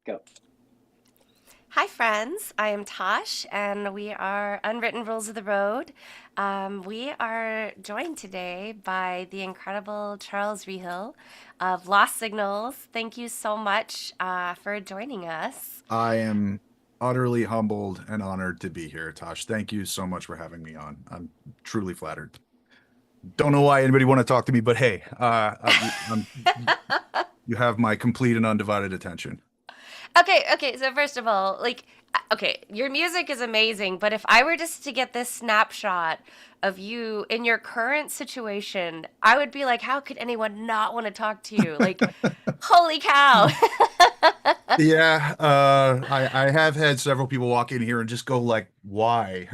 Go. Hi, friends. I am Tosh, and we are Unwritten Rules of the Road. We are joined today by the incredible Charles Rehill of Lost Signals. Thank you so much for joining us. I am utterly humbled and honored to be here, Tosh. Thank you so much for having me on. I'm truly flattered. Don't know why anybody want to talk to me, but hey, you have my complete and undivided attention. Okay. So first of all, okay, your music is amazing, but if I were just to get this snapshot of you in your current situation, I would be like, how could anyone not want to talk to you? Like, holy cow. Yeah, I have had several people walk in here and just go like, "Why?"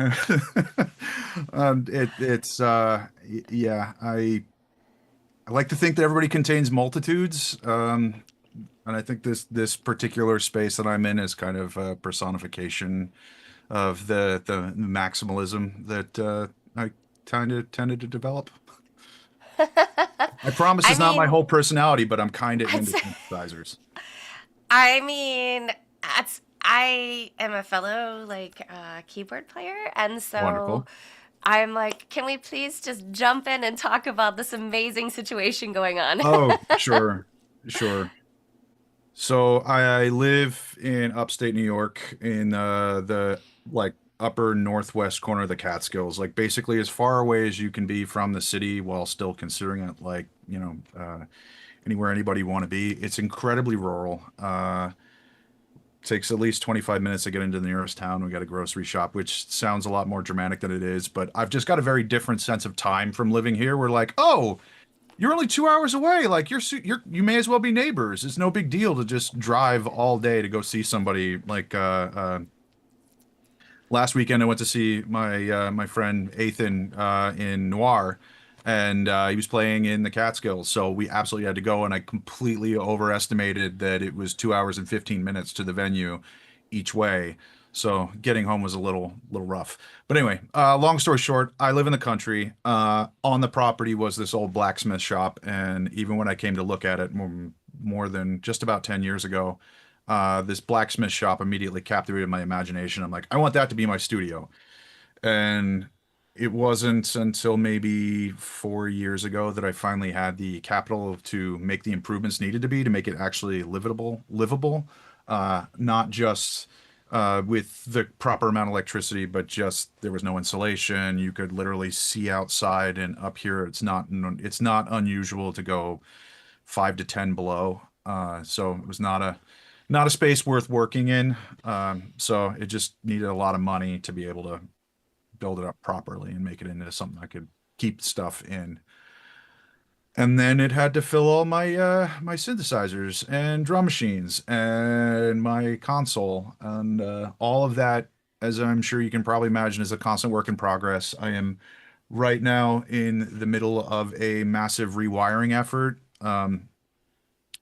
Yeah, I like to think that everybody contains multitudes. And I think this particular space that I'm in is kind of a personification of the maximalism that I kind of tended to develop. I promise I it's not my mean, whole personality, but I'm kind of into That's, synthesizers. I mean, I am a fellow keyboard player, and so Wonderful. I'm like, can we please just jump in and talk about this amazing situation going on? Oh, sure, sure. So I live in upstate New York in the like upper northwest corner of the Catskills, like basically as far away as you can be from the city while still considering it like, anywhere anybody want to be. It's incredibly rural. Takes at least 25 minutes to get into the nearest town. We got a grocery shop, which sounds a lot more dramatic than it is, but I've just got a very different sense of time from living here. We're like, oh, you're only 2 hours away. Like you may as well be neighbors. It's no big deal to just drive all day to go see somebody. Last weekend, I went to see my friend Ethan in Noir, and he was playing in the Catskills. So we absolutely had to go, and I completely overestimated that it was 2 hours and 15 minutes to the venue each way. So getting home was a little rough. But anyway, long story short, I live in the country. On the property was this old blacksmith shop, and even when I came to look at it more than just about 10 years ago, this blacksmith shop immediately captivated my imagination. I'm like, I want that to be my studio. And it wasn't until maybe 4 years ago that I finally had the capital to make the improvements needed to be to make it actually livable, not just with the proper amount of electricity, but just there was no insulation. You could literally see outside, and up here it's not unusual to go 5 to 10 below. So it was not a space worth working in. So it just needed a lot of money to be able to build it up properly and make it into something I could keep stuff in. And then it had to fill all my synthesizers and drum machines and my console and all of that, as I'm sure you can probably imagine, is a constant work in progress. I am right now in the middle of a massive rewiring effort. I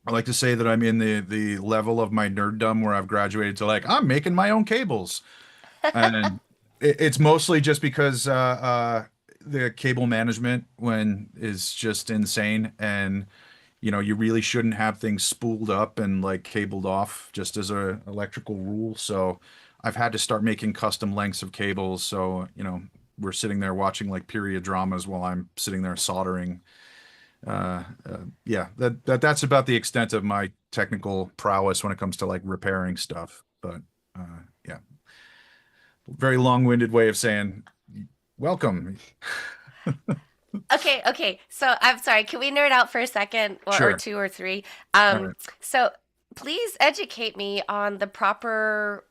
like to say that I'm in the level of my nerddom where I've graduated to like I'm making my own cables, and it's mostly just because the cable management when is just insane, and you really shouldn't have things spooled up and like cabled off just as a electrical rule. So I've had to start making custom lengths of cables. So we're sitting there watching like period dramas while I'm sitting there soldering. Yeah, that's about the extent of my technical prowess when it comes to like repairing stuff. But yeah, very long-winded way of saying welcome. Okay. So I'm sorry. Can we nerd out for a second or Sure. two or three? All right. So please educate me on the proper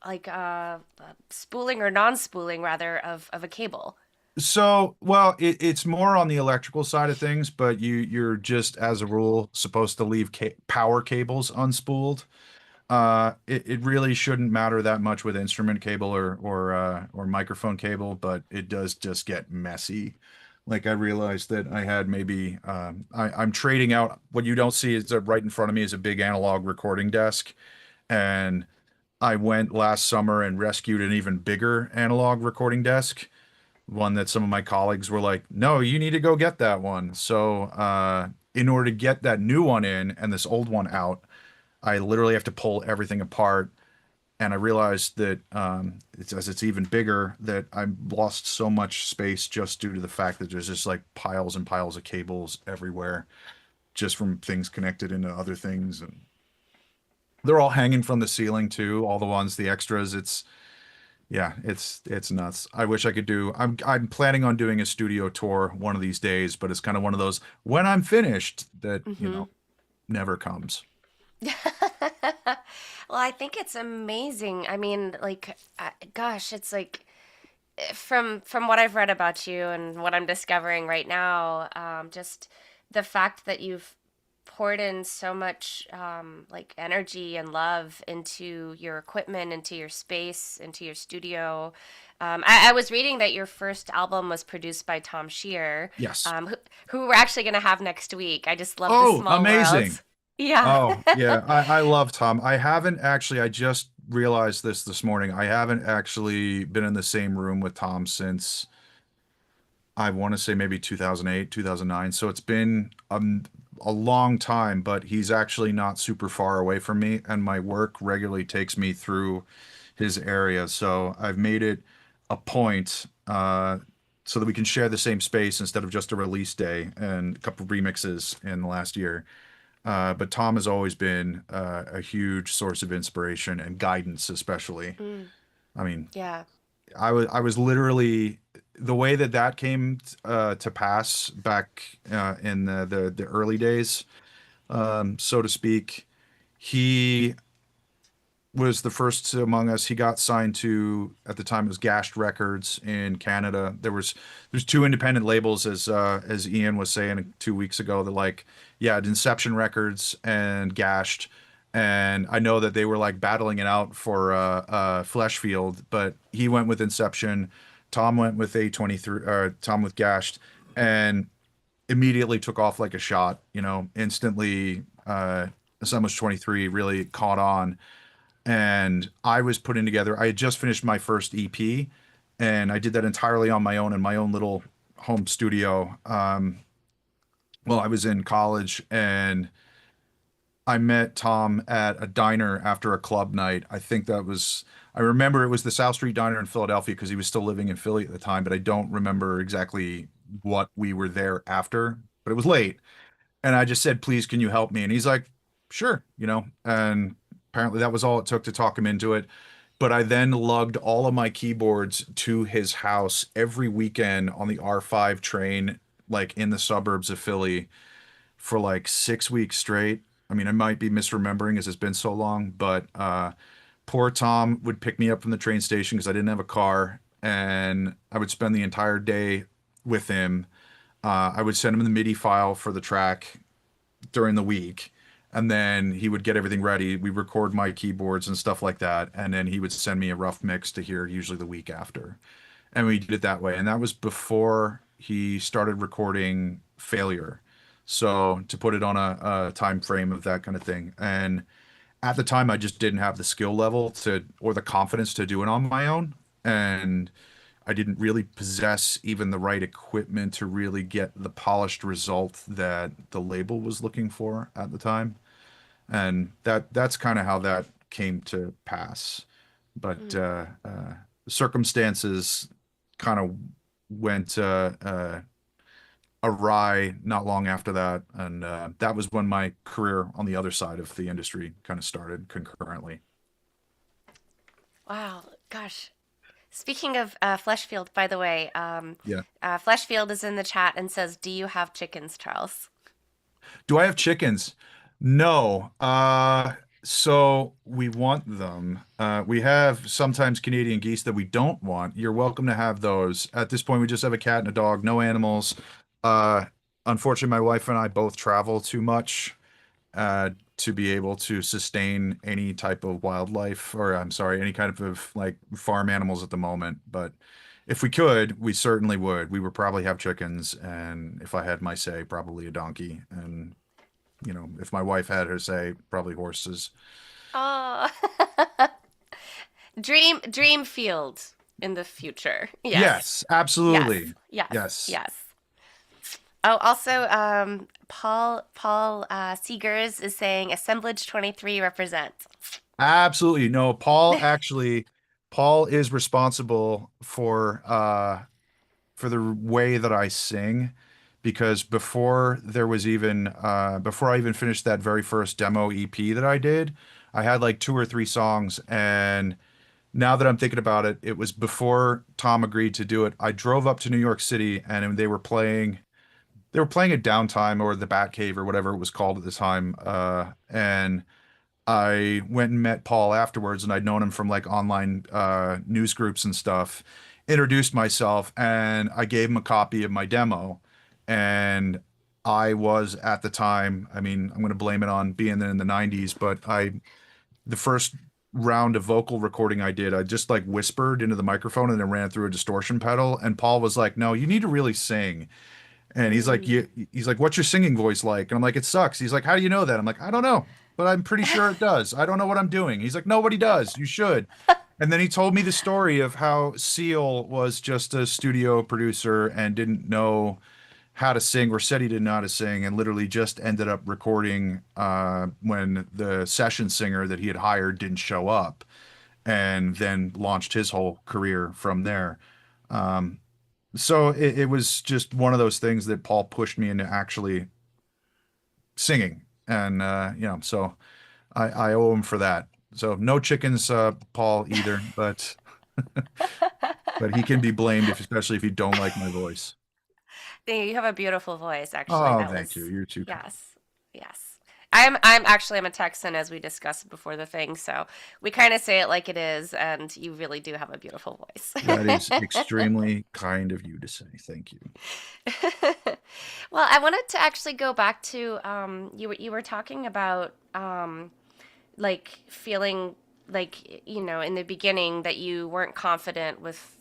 spooling or non-spooling rather of a cable. So, well, it's more on the electrical side of things, but you're just as a rule supposed to leave power cables unspooled. It really shouldn't matter that much with instrument cable or microphone cable, but it does just get messy. Like I realized that I had maybe I'm trading out what you don't see is right in front of me is a big analog recording desk, and I went last summer and rescued an even bigger analog recording desk, one that some of my colleagues were like, "No, you need to go get that one." So in order to get that new one in and this old one out. I literally have to pull everything apart. And I realized that it's as it's even bigger that I've lost so much space just due to the fact that there's just like piles and piles of cables everywhere, just from things connected into other things, and they're all hanging from the ceiling too. All the ones, the extras. It's yeah, it's nuts. I wish I could do. I'm planning on doing a studio tour one of these days, but it's kind of one of those when I'm finished that Mm-hmm. never comes. Well, I think it's amazing. I mean, like, gosh, it's like from what I've read about you and what I'm discovering right now, just the fact that you've poured in so much like energy and love into your equipment, into your space, into your studio. I was reading that your first album was produced by Tom Shear, Yes. who we're actually going to have next week. I just love the Oh, small amazing. worlds. Yeah. Oh, yeah. I love Tom. I haven't actually, I just realized this morning. I haven't actually been in the same room with Tom since I want to say maybe 2008, 2009. So it's been a long time, but he's actually not super far away from me, and my work regularly takes me through his area. So I've made it a point so that we can share the same space instead of just a release day and a couple of remixes in the last year. But Tom has always been a huge source of inspiration and guidance, especially. Mm, I mean, yeah. I was literally the way that that came to pass back in the early days, so to speak. He was the first among us. He got signed to at the time it was Gashed Records in Canada. There's two independent labels as Ian was saying 2 weeks ago. That like yeah, Inception Records and Gashed, and I know that they were like battling it out for Fleshfield, but he went with Inception. Tom went with A23. Tom with Gashed, and immediately took off like a shot. Instantly. Almost 23 really caught on, and I was putting together. I had just finished my first EP, and I did that entirely on my own in my own little home studio. While I was in college, and I met Tom at a diner after a club night. I think that was. I remember it was the South Street Diner in Philadelphia because he was still living in Philly at the time, but I don't remember exactly what we were there after. But it was late, and I just said, "Please, can you help me?" And he's like, "Sure." And apparently that was all it took to talk him into it. But I then lugged all of my keyboards to his house every weekend on the R5 train, like in the suburbs of Philly, for like 6 weeks straight. I mean, I might be misremembering as it's been so long, but poor Tom would pick me up from the train station because I didn't have a car, and I would spend the entire day with him. I would send him the MIDI file for the track during the week, and then he would get everything ready. We record my keyboards and stuff like that, and then he would send me a rough mix to hear usually the week after. And we did it that way. And that was before he started recording Failure. So to put it on a time frame of that kind of thing. And at the time I just didn't have the skill level to or the confidence to do it on my own. And I didn't really possess even the right equipment to really get the polished result that the label was looking for at the time. And that's kind of how that came to pass. But Mm. circumstances kind of went awry not long after that, and that was when my career on the other side of the industry kind of started concurrently. Wow. Gosh. Speaking of Fleshfield, by the way, Yeah. Fleshfield is in the chat and says, "Do you have chickens, Charles?" Do I have chickens? No. So we want them. We have sometimes Canadian geese that we don't want. You're welcome to have those. At this point, we just have a cat and a dog, no animals. Uh, Unfortunately, my wife and I both travel too much to be able to sustain any type of wildlife, or I'm sorry, any kind of like farm animals at the moment. But if we could, we certainly would. We would probably have chickens, and if I had my say, probably a donkey, and if my wife had her say, probably horses. Oh, dream field in the future. Yes. Yes, Yes. absolutely. Yes. Yes. Yes. Oh, also, Paul Seegers is saying assemblage 23 represent. Absolutely. No, Paul is responsible for the way that I sing because before I even finished that very first demo EP that I did, I had like two or three songs, and now that I'm thinking about it, it was before Tom agreed to do it. I drove up to New York City and they were playing at Downtime or the Batcave or whatever it was called at the time. And I went and met Paul afterwards, and I'd known him from like online news groups and stuff. Introduced myself, and I gave him a copy of my demo. And I was at the time, I mean, I'm going to blame it on being in the 90s, but the first round of vocal recording I did, I just like whispered into the microphone and then ran through a distortion pedal. And Paul was like, "No, you need to really sing." And Mm. he's like, "What's your singing voice like?" And I'm like, "It sucks." He's like, "How do you know that?" I'm like, "I don't know, but I'm pretty sure it does. I don't know what I'm doing." He's like, "Nobody does. You should." And then he told me the story of how Seal was just a studio producer and didn't know how to sing, or said he didn't know how to sing, and literally just ended up recording when the session singer that he had hired didn't show up, and then launched his whole career from there. Um, so it was just one of those things that Paul pushed me into actually singing, and so I owe him for that. So no chickens, Paul either, but he can be blamed if, especially if you don't like my voice. You have a beautiful voice, actually. Oh, That thank you. was, You're too kind. yes, yes. I'm a Texan, as we discussed before the thing, so we kind of say it like it is, and you really do have a beautiful voice. That is extremely kind of you to say. Thank you. Well, I wanted to actually go back to you were talking about like feeling like in the beginning that you weren't confident with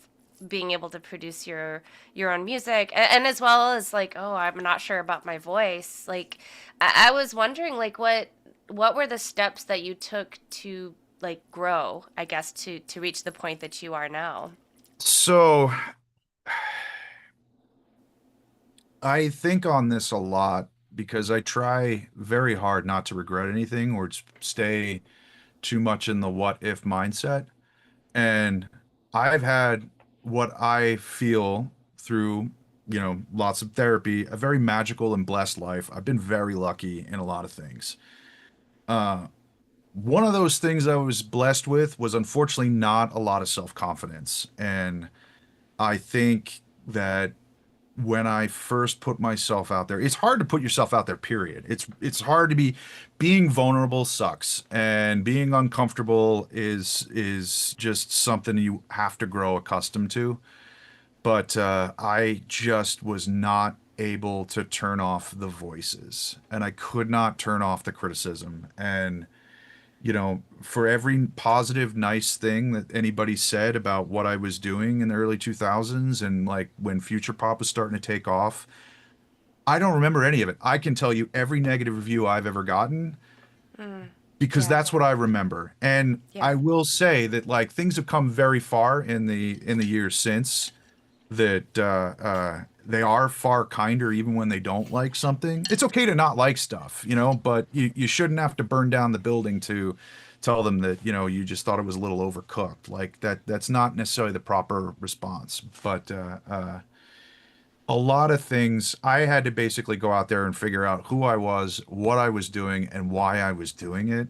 being able to produce your own music, and as well as like, oh, I'm not sure about my voice. Like I was wondering like what were the steps that you took to like grow, I guess, to reach the point that you are now. So I think on this a lot because I try very hard not to regret anything or stay too much in the what if mindset. And I've had what I feel through, lots of therapy, a very magical and blessed life. I've been very lucky in a lot of things. Uh, One of those things I was blessed with was unfortunately not a lot of self-confidence. And I think that when I first put myself out there, it's hard to put yourself out there, period. It's hard to being vulnerable sucks, and being uncomfortable is just something you have to grow accustomed to. But I just was not able to turn off the voices, and I could not turn off the criticism. And for every positive, nice thing that anybody said about what I was doing in the early 2000s and like when future pop was starting to take off, I don't remember any of it. I can tell you every negative review I've ever gotten Mm, because yeah, that's what I remember. And yeah, I will say that like things have come very far in the years since that they are far kinder even when they don't like something. It's okay to not like stuff, but you shouldn't have to burn down the building to tell them that, you just thought it was a little overcooked. Like that's not necessarily the proper response. But a lot of things I had to basically go out there and figure out who I was, what I was doing, and why I was doing it.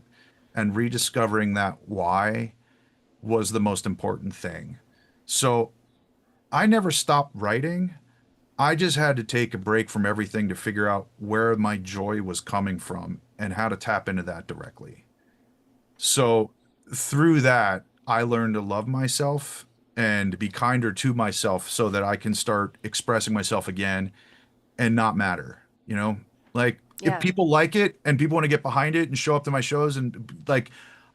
And rediscovering that why was the most important thing. So I never stopped writing. I just had to take a break from everything to figure out where my joy was coming from and how to tap into that directly. So through that, I learned to love myself and be kinder to myself so that I can start expressing myself again and not matter, Like if yeah, people like it and people want to get behind it and show up to my shows and like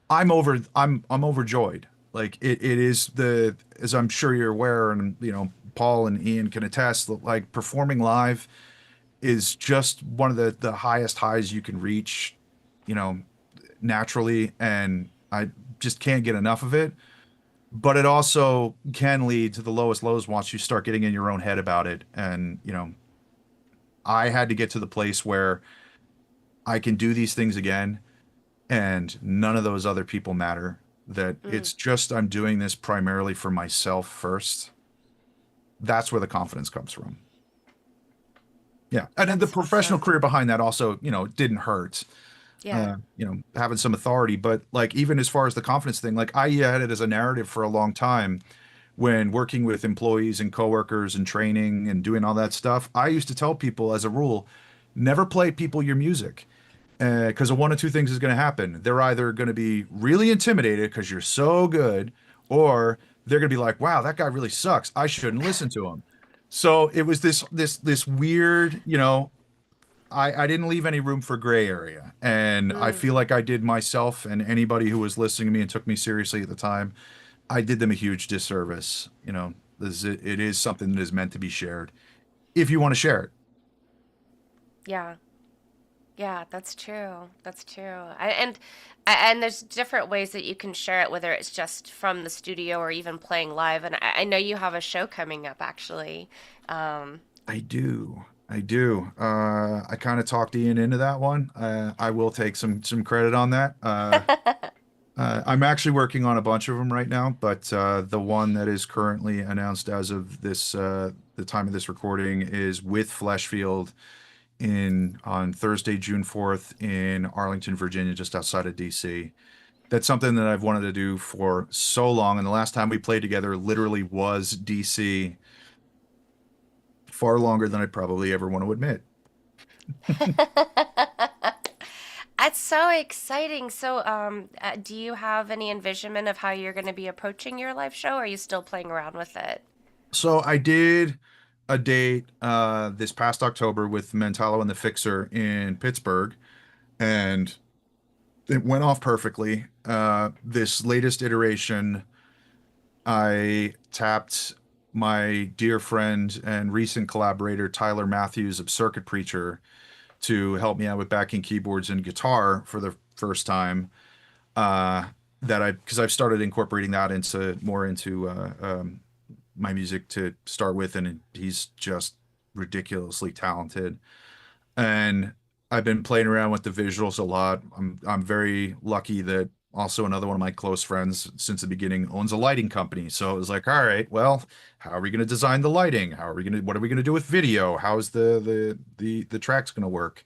I'm overjoyed. Like it is as I'm sure you're aware, and Paul and Ian can attest that like performing live is just one of the highest highs you can reach, you know, naturally, and I just can't get enough of it. But it also can lead to the lowest lows once you start getting in your own head about it. And I had to get to the place where I can do these things again and none of those other people matter. That Mm, it's just I'm doing this primarily for myself first. That's where the confidence comes from. Yeah. And then the that's professional awesome. career behind that also, didn't hurt. Yeah. Having some authority, but like even as far as the confidence thing, like I had it as a narrative for a long time when working with employees and coworkers and training and doing all that stuff. I used to tell people as a rule, never play people your music. Because one of two things is going to happen. They're either going to be really intimidated because you're so good, or they're going to be like, "Wow, that guy really sucks. I shouldn't listen to him." So it was this weird, I didn't leave any room for gray area, and I Mm, feel like I did myself and anybody who was listening to me and took me seriously at the time, I did them a huge disservice. It is something that is meant to be shared if you want to share it. yeah. Yeah, that's true. That's true. And there's different ways that you can share it, whether it's just from the studio or even playing live. And I know you have a show coming up, actually. Um, I do. I do. I kind of talked Ian into that one. I will take some credit on that. I'm actually working on a bunch of them right now, but the one that is currently announced as of the time of this recording is with Fleshfield in on Thursday, June 4th in Arlington, Virginia, just outside of DC. That's something that I've wanted to do for so long, and the last time we played together literally was DC, far longer than I probably ever want to admit. That's so exciting. So, do you have any envisionment of how you're going to be approaching your live show? Or are you still playing around with it? So I did a date this past October with Mentalo and the Fixer in Pittsburgh, and it went off perfectly. This latest iteration, I tapped my dear friend and recent collaborator Tyler Matthews of Circuit Preacher to help me out with backing keyboards and guitar for the first time. Uh, that I because I've started incorporating that into my music to start with, and he's just ridiculously talented. And I've been playing around with the visuals a lot. I'm very lucky that also another one of my close friends since the beginning owns a lighting company. So it was like, all right, well, how are we going to design the lighting? What are we going to do with video? How's the tracks going to work?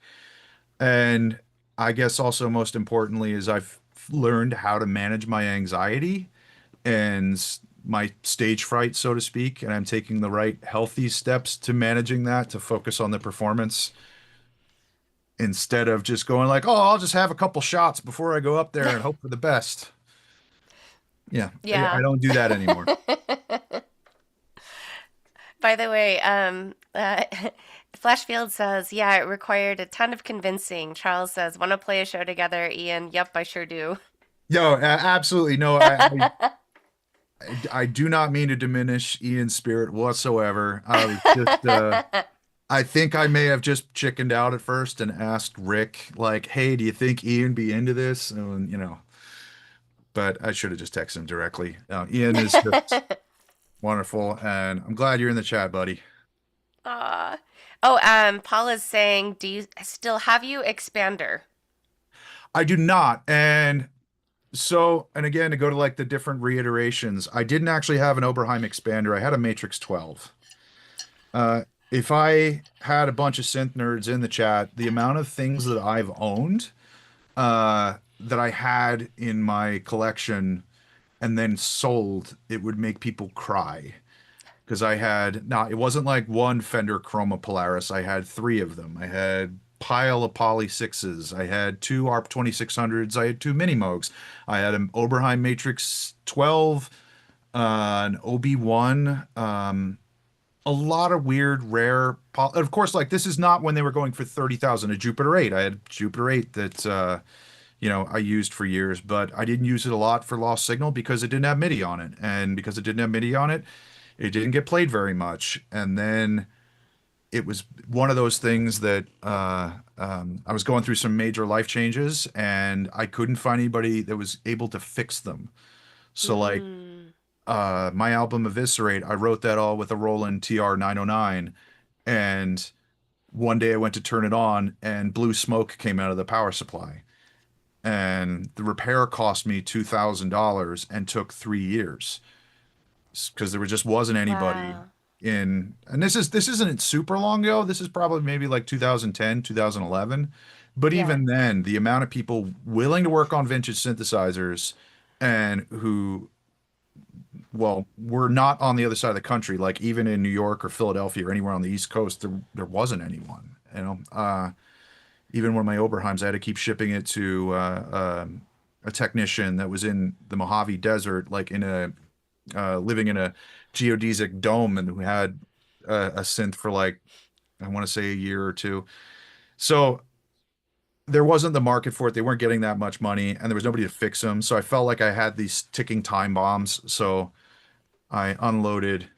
And I guess also most importantly is I've learned how to manage my anxiety and my stage fright, so to speak, and I'm taking the right healthy steps to managing that to focus on the performance instead of just going like, oh, I'll just have a couple shots before I go up there and hope for the best. Yeah, I Yeah. don't do that anymore. By the way, Flashfield says, yeah, it required a ton of convincing. Charles says, want to play a show together? Ian, yep, I sure do. Yo, absolutely no. I do not mean to diminish Ian's spirit whatsoever. I was just I think I may have just chickened out at first and asked Rick, like, hey, do you think Ian be into this? And, but I should have just texted him directly. Ian is just wonderful, and I'm glad you're in the chat, buddy. Aw. Oh, Paul is saying, do you still have you expander? I do not. And again, to go to like the different reiterations, I didn't actually have an Oberheim expander. I had a Matrix 12. If I had a bunch of synth nerds in the chat, the amount of things that I've owned, that I had in my collection and then sold, it would make people cry. Because I had, now it wasn't like one Fender Chroma Polaris. I had three of them. I had pile of Poly 6s. I had two ARP 2600s. I had two Mini Moogs. I had an Oberheim Matrix 12, an OB1, a lot of weird, rare. Of course, like this is not when they were going for 30,000. A Jupiter 8. I had Jupiter 8 that I used for years, but I didn't use it a lot for Lost Signal because it didn't have MIDI on it, and because it didn't have MIDI on it, it didn't get played very much. And then it was one of those things that I was going through some major life changes, and I couldn't find anybody that was able to fix them. So like Mm. my album Eviscerate, I wrote that all with a Roland TR 909, and one day I went to turn it on and blue smoke came out of the power supply. And the repair cost me $2,000 and took 3 years because there just wasn't anybody Wow. in, and this isn't super long ago. This is probably maybe like 2010, 2011. But Yeah. even then, the amount of people willing to work on vintage synthesizers and who, well, were not on the other side of the country, like even in New York or Philadelphia or anywhere on the East Coast, there wasn't anyone. Even one of my Oberheims, I had to keep shipping it to a technician that was in the Mojave Desert, like in a living in a geodesic dome, and who had a synth for like I want to say a year or two. So there wasn't the market for it. They weren't getting that much money, and there was nobody to fix them. So I felt like I had these ticking time bombs. So I unloaded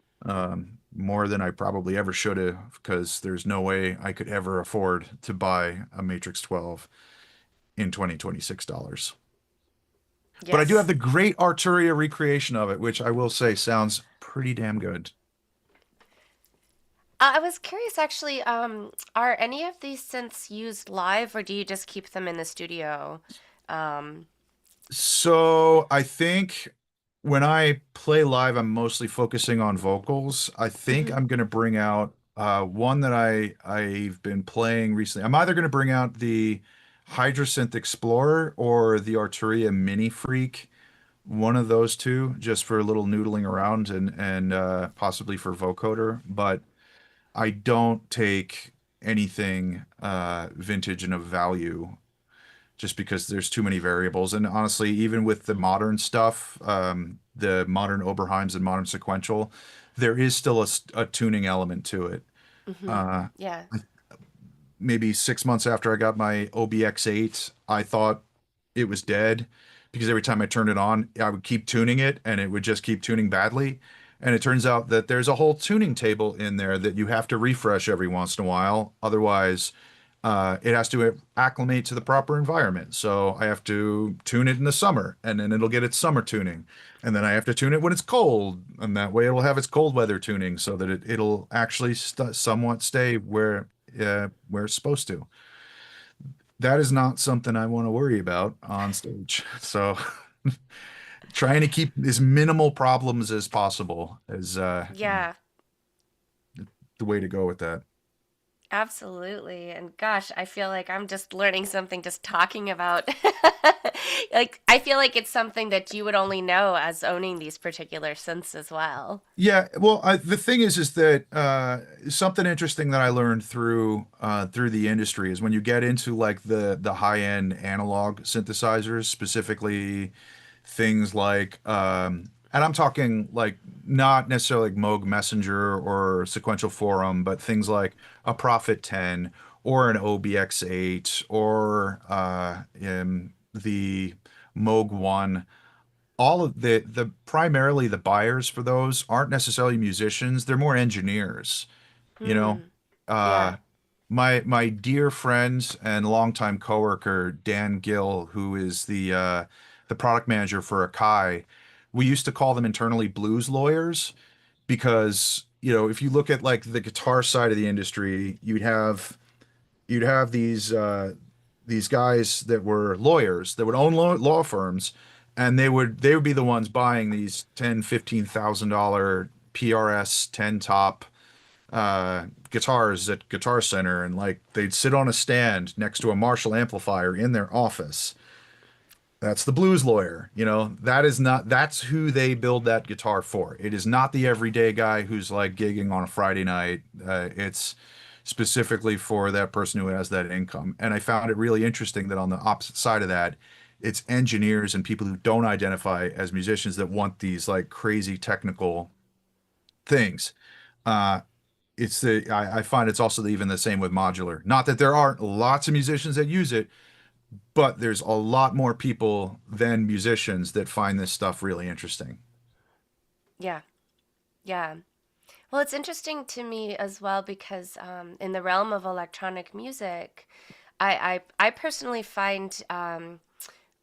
more than I probably ever should have because there's no way I could ever afford to buy a Matrix 12 in 2026 dollars. But I do have Yes. the great Arturia recreation of it, which I will say sounds pretty damn good. I was curious actually, are any of these synths used live or do you just keep them in the studio? Um, So I think when I play live, I'm mostly focusing on vocals. I think mhm, I'm going to bring out one that I've been playing recently. I'm either going to bring out the Hydrasynth Explorer or the Arturia Mini Freak, one of those two, just for a little noodling around and possibly for vocoder. But I don't take anything vintage and of value just because there's too many variables. And honestly, even with the modern stuff, the modern Oberheims and modern sequential, there is still a tuning element to it. mhm. Uh, Yeah. Maybe 6 months after I got my OBX8, I thought it was dead because every time I turned it on, I would keep tuning it and it would just keep tuning badly. And it turns out that there's a whole tuning table in there that you have to refresh every once in a while. Otherwise, it has to acclimate to the proper environment. So I have to tune it in the summer and then it'll get its summer tuning. And then I have to tune it when it's cold. And that way it'll have its cold weather tuning so that it'll actually somewhat stay where it's supposed to. That is not something I want to worry about on stage. So trying to keep as minimal problems as possible is Yeah. the way to go with that. Absolutely. And gosh, I feel like I'm just learning something just talking about like I feel like it's something that you would only know as owning these particular synths as well. Yeah, well, the thing is that something interesting that I learned through the industry is when you get into like the high end analog synthesizers, specifically things like, and I'm talking like not necessarily like Moog Messenger or Sequential Forum, but things like a Prophet 10 or an OBX8 or the Moog 1. All of the primarily the buyers for those aren't necessarily musicians, they're more engineers, you know. Hmm. uh Yeah. my dear friend and longtime coworker Dan Gill, who is the product manager for Akai, we used to call them internally blues lawyers because if you look at like the guitar side of the industry, you'd have these guys that were lawyers that would own law firms, and they would be the ones buying these 10, $15,000 PRS 10 top guitars at Guitar Center, and like they'd sit on a stand next to a Marshall amplifier in their office. That's the blues lawyer. That's who they build that guitar for. It is not the everyday guy who's like gigging on a Friday night. It's specifically for that person who has that income. And I found it really interesting that on the opposite side of that, it's engineers and people who don't identify as musicians that want these like crazy technical things. Uh, I find it's also even the same with modular. Not that there aren't lots of musicians that use it, but there's a lot more people than musicians that find this stuff really interesting. Yeah. Yeah. Well, it's interesting to me as well because in the realm of electronic music, I personally find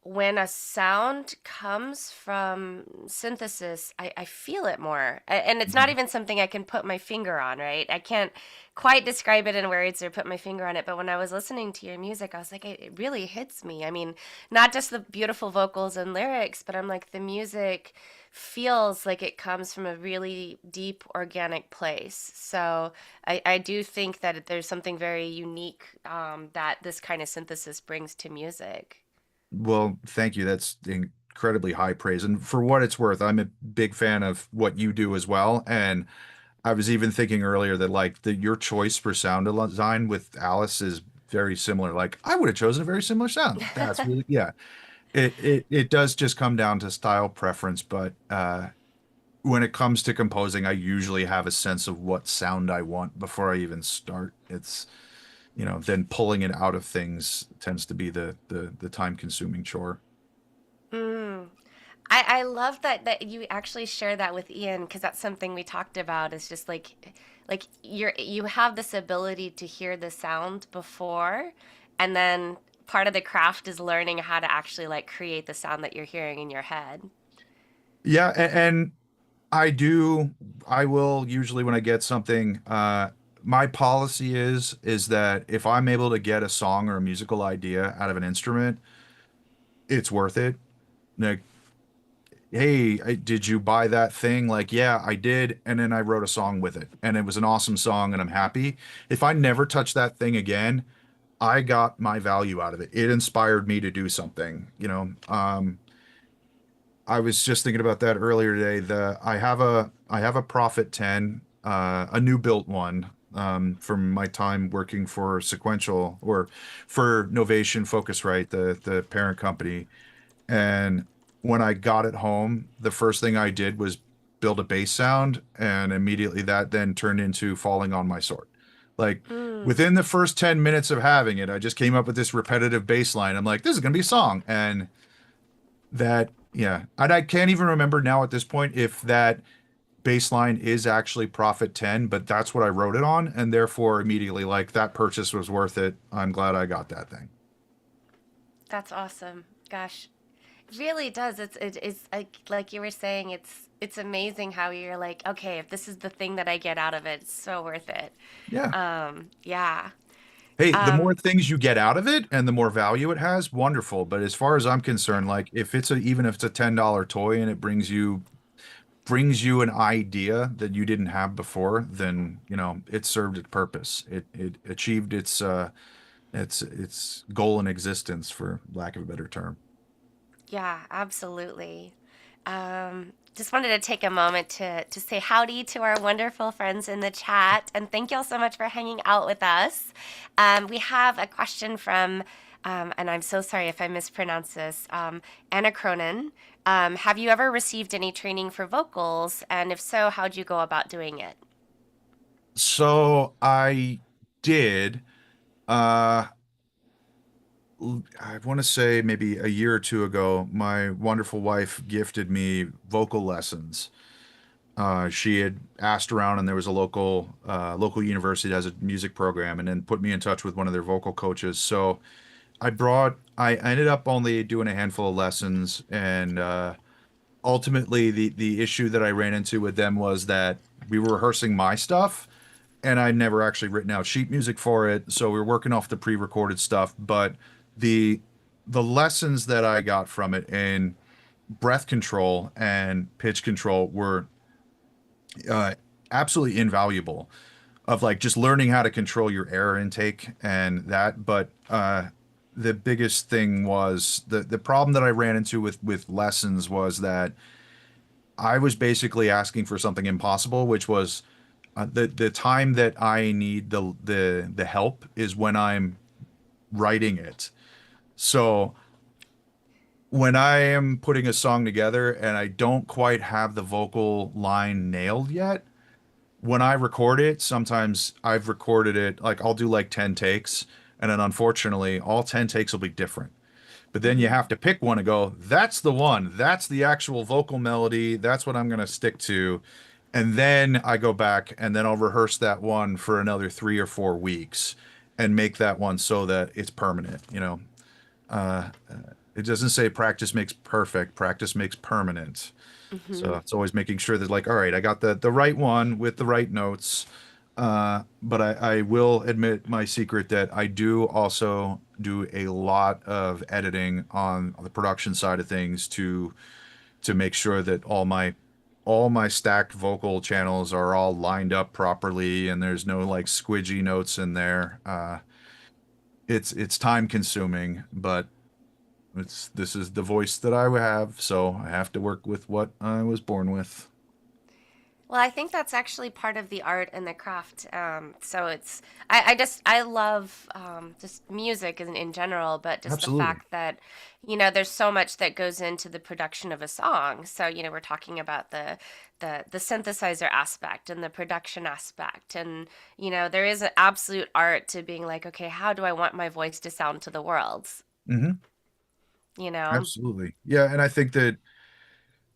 when a sound comes from synthesis, I feel it more. And it's not even something I can put my finger on, right? I can't quite describe it in words or put my finger on it. But when I was listening to your music, I was like, it really hits me. I mean, not just the beautiful vocals and lyrics, but I'm like, the music feels like it comes from a really deep organic place. So I do think that there's something very unique that this kind of synthesis brings to music. Well, thank you. That's incredibly high praise. And for what it's worth, I'm a big fan of what you do as well. And I was even thinking earlier that like your choice for sound design with Alice is very similar. Like I would have chosen a very similar sound. That's really, yeah. It does just come down to style preference, but when it comes to composing, I usually have a sense of what sound I want before I even start. It's, then pulling it out of things tends to be the time consuming chore. Mm. I love that you actually share that with Ian because that's something we talked about is just like you have this ability to hear the sound before and then part of the craft is learning how to actually like create the sound that you're hearing in your head. Yeah, and I will usually when I get something, my policy is that if I'm able to get a song or a musical idea out of an instrument, it's worth it. Like, hey, did you buy that thing? Like, yeah, I did, and then I wrote a song with it, and it was an awesome song, and I'm happy. If I never touch that thing again, I got my value out of it. It inspired me to do something. I was just thinking about that earlier today. I have a Prophet 10, a new built one, from my time working for Sequential or for Novation Focusrite, the parent company. And when I got it home, the first thing I did was build a bass sound, and immediately that then turned into Falling on My Sword. Like Mm. within the first 10 minutes of having it, I just came up with this repetitive bass line. I'm like, this is gonna be a song. And that, yeah. And I can't even remember now at this point if that bass line is actually Prophet 10, but that's what I wrote it on, and therefore immediately like that purchase was worth it. I'm glad I got that thing. That's awesome. Gosh, it really does. It's like you were saying, it's amazing how you're like, okay, if this is the thing that I get out of it, it's so worth it. Yeah. Yeah. Hey, the more Um, things you get out of it and the more value it has, wonderful. But as far as I'm concerned, like if it's even if it's a $10 toy and it brings you an idea that you didn't have before, then it served its purpose. It achieved its goal in existence, for lack of a better term. yeah, absolutely. Just wanted to take a moment to say howdy to our wonderful friends in the chat, and thank you all so much for hanging out with us. We have a question from, and I'm so sorry if I mispronounce this, Anna Cronin. Have you ever received any training for vocals, and if so, how'd you go about doing it? So I did. Uh, I want to say maybe a year or two ago, my wonderful wife gifted me vocal lessons. She had asked around, and there was a local university that has a music program, and then put me in touch with one of their vocal coaches. So I ended up only doing a handful of lessons, and ultimately the issue that I ran into with them was that we were rehearsing my stuff, and I'd never actually written out sheet music for it, so we were working off the pre-recorded stuff. But the the lessons that I got from it in breath control and pitch control were uh, absolutely invaluable. Of like just learning how to control your air intake and that. But the biggest thing was the problem that I ran into with lessons was that I was basically asking for something impossible, which was the time that I need the help is when I'm writing it. So when I am putting a song together and I don't quite have the vocal line nailed yet, when I record it, sometimes I've recorded it like I'll do like 10 takes, and then unfortunately all 10 takes will be different. But then you Hmm. have to pick one and go, that's the one. That's the actual vocal melody. That's what I'm going to stick to. And then I go back and then I'll rehearse that one for another 3 or 4 weeks and make that one so that it's permanent. It doesn't say practice makes perfect, practice makes permanent. So Hmm. it's always making sure that like, all right, I got the right one with the right notes. But I will admit my secret that I do also do a lot of editing on the production side of things to make sure that all my stacked vocal channels are all lined up properly and there's no like squidgy notes in there. It's time consuming, but this is the voice that I have, so I have to work with what I was born with. Well, I think that's actually part of the art and the craft. So I love just music in general, but just the Absolutely. fact that, there's so much that goes into the production of a song. So, we're talking about the synthesizer aspect and the production aspect. And, there is an absolute art to being like, okay, how do I want my voice to sound to the world? Hmm. You know? Absolutely. Yeah, and I think that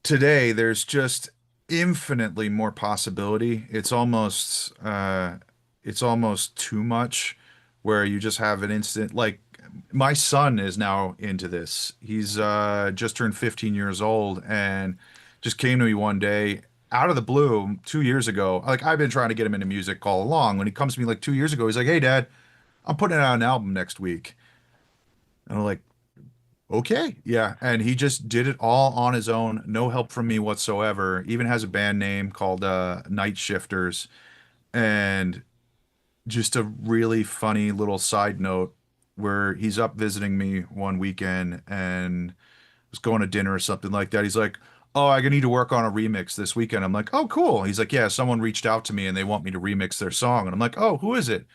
today there's just infinitely more possibility. It's almost too much where you just have an instant like my son is now into this. He's just turned 15 years old and just came to me one day out of the blue 2 years ago. Like I've been trying to get him into music all along. When he comes to me like 2 years ago, he's like, "Hey Dad, I'm putting out an album next week." And I'm like, okay, yeah. And he just did it all on his own, no help from me whatsoever. Even has a band name called Night Shifters. And just a really funny little side note where he's up visiting me one weekend and was going to dinner or something like that. He's like, "Oh, I need to work on a remix this weekend." I'm like, "Oh, cool." He's like, "Yeah, someone reached out to me and they want me to remix their song." And I'm like, "Oh, who is it?"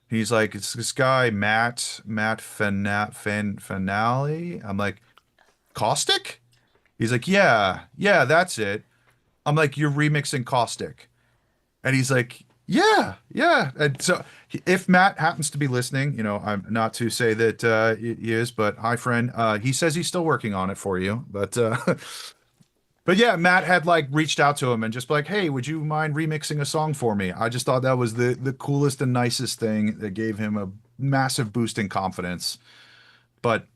He's like, "It's this guy, Finale." I'm like, Caustic? He's like, yeah, yeah, that's it. I'm like, you're remixing Caustic. And he's like, yeah, yeah. And so if Matt happens to be listening, I'm not to say that he is, but hi, friend. He says he's still working on it for you. But yeah, Matt had like reached out to him and just like, hey, would you mind remixing a song for me? I just thought that was the coolest and nicest thing that gave him a massive boost in confidence. But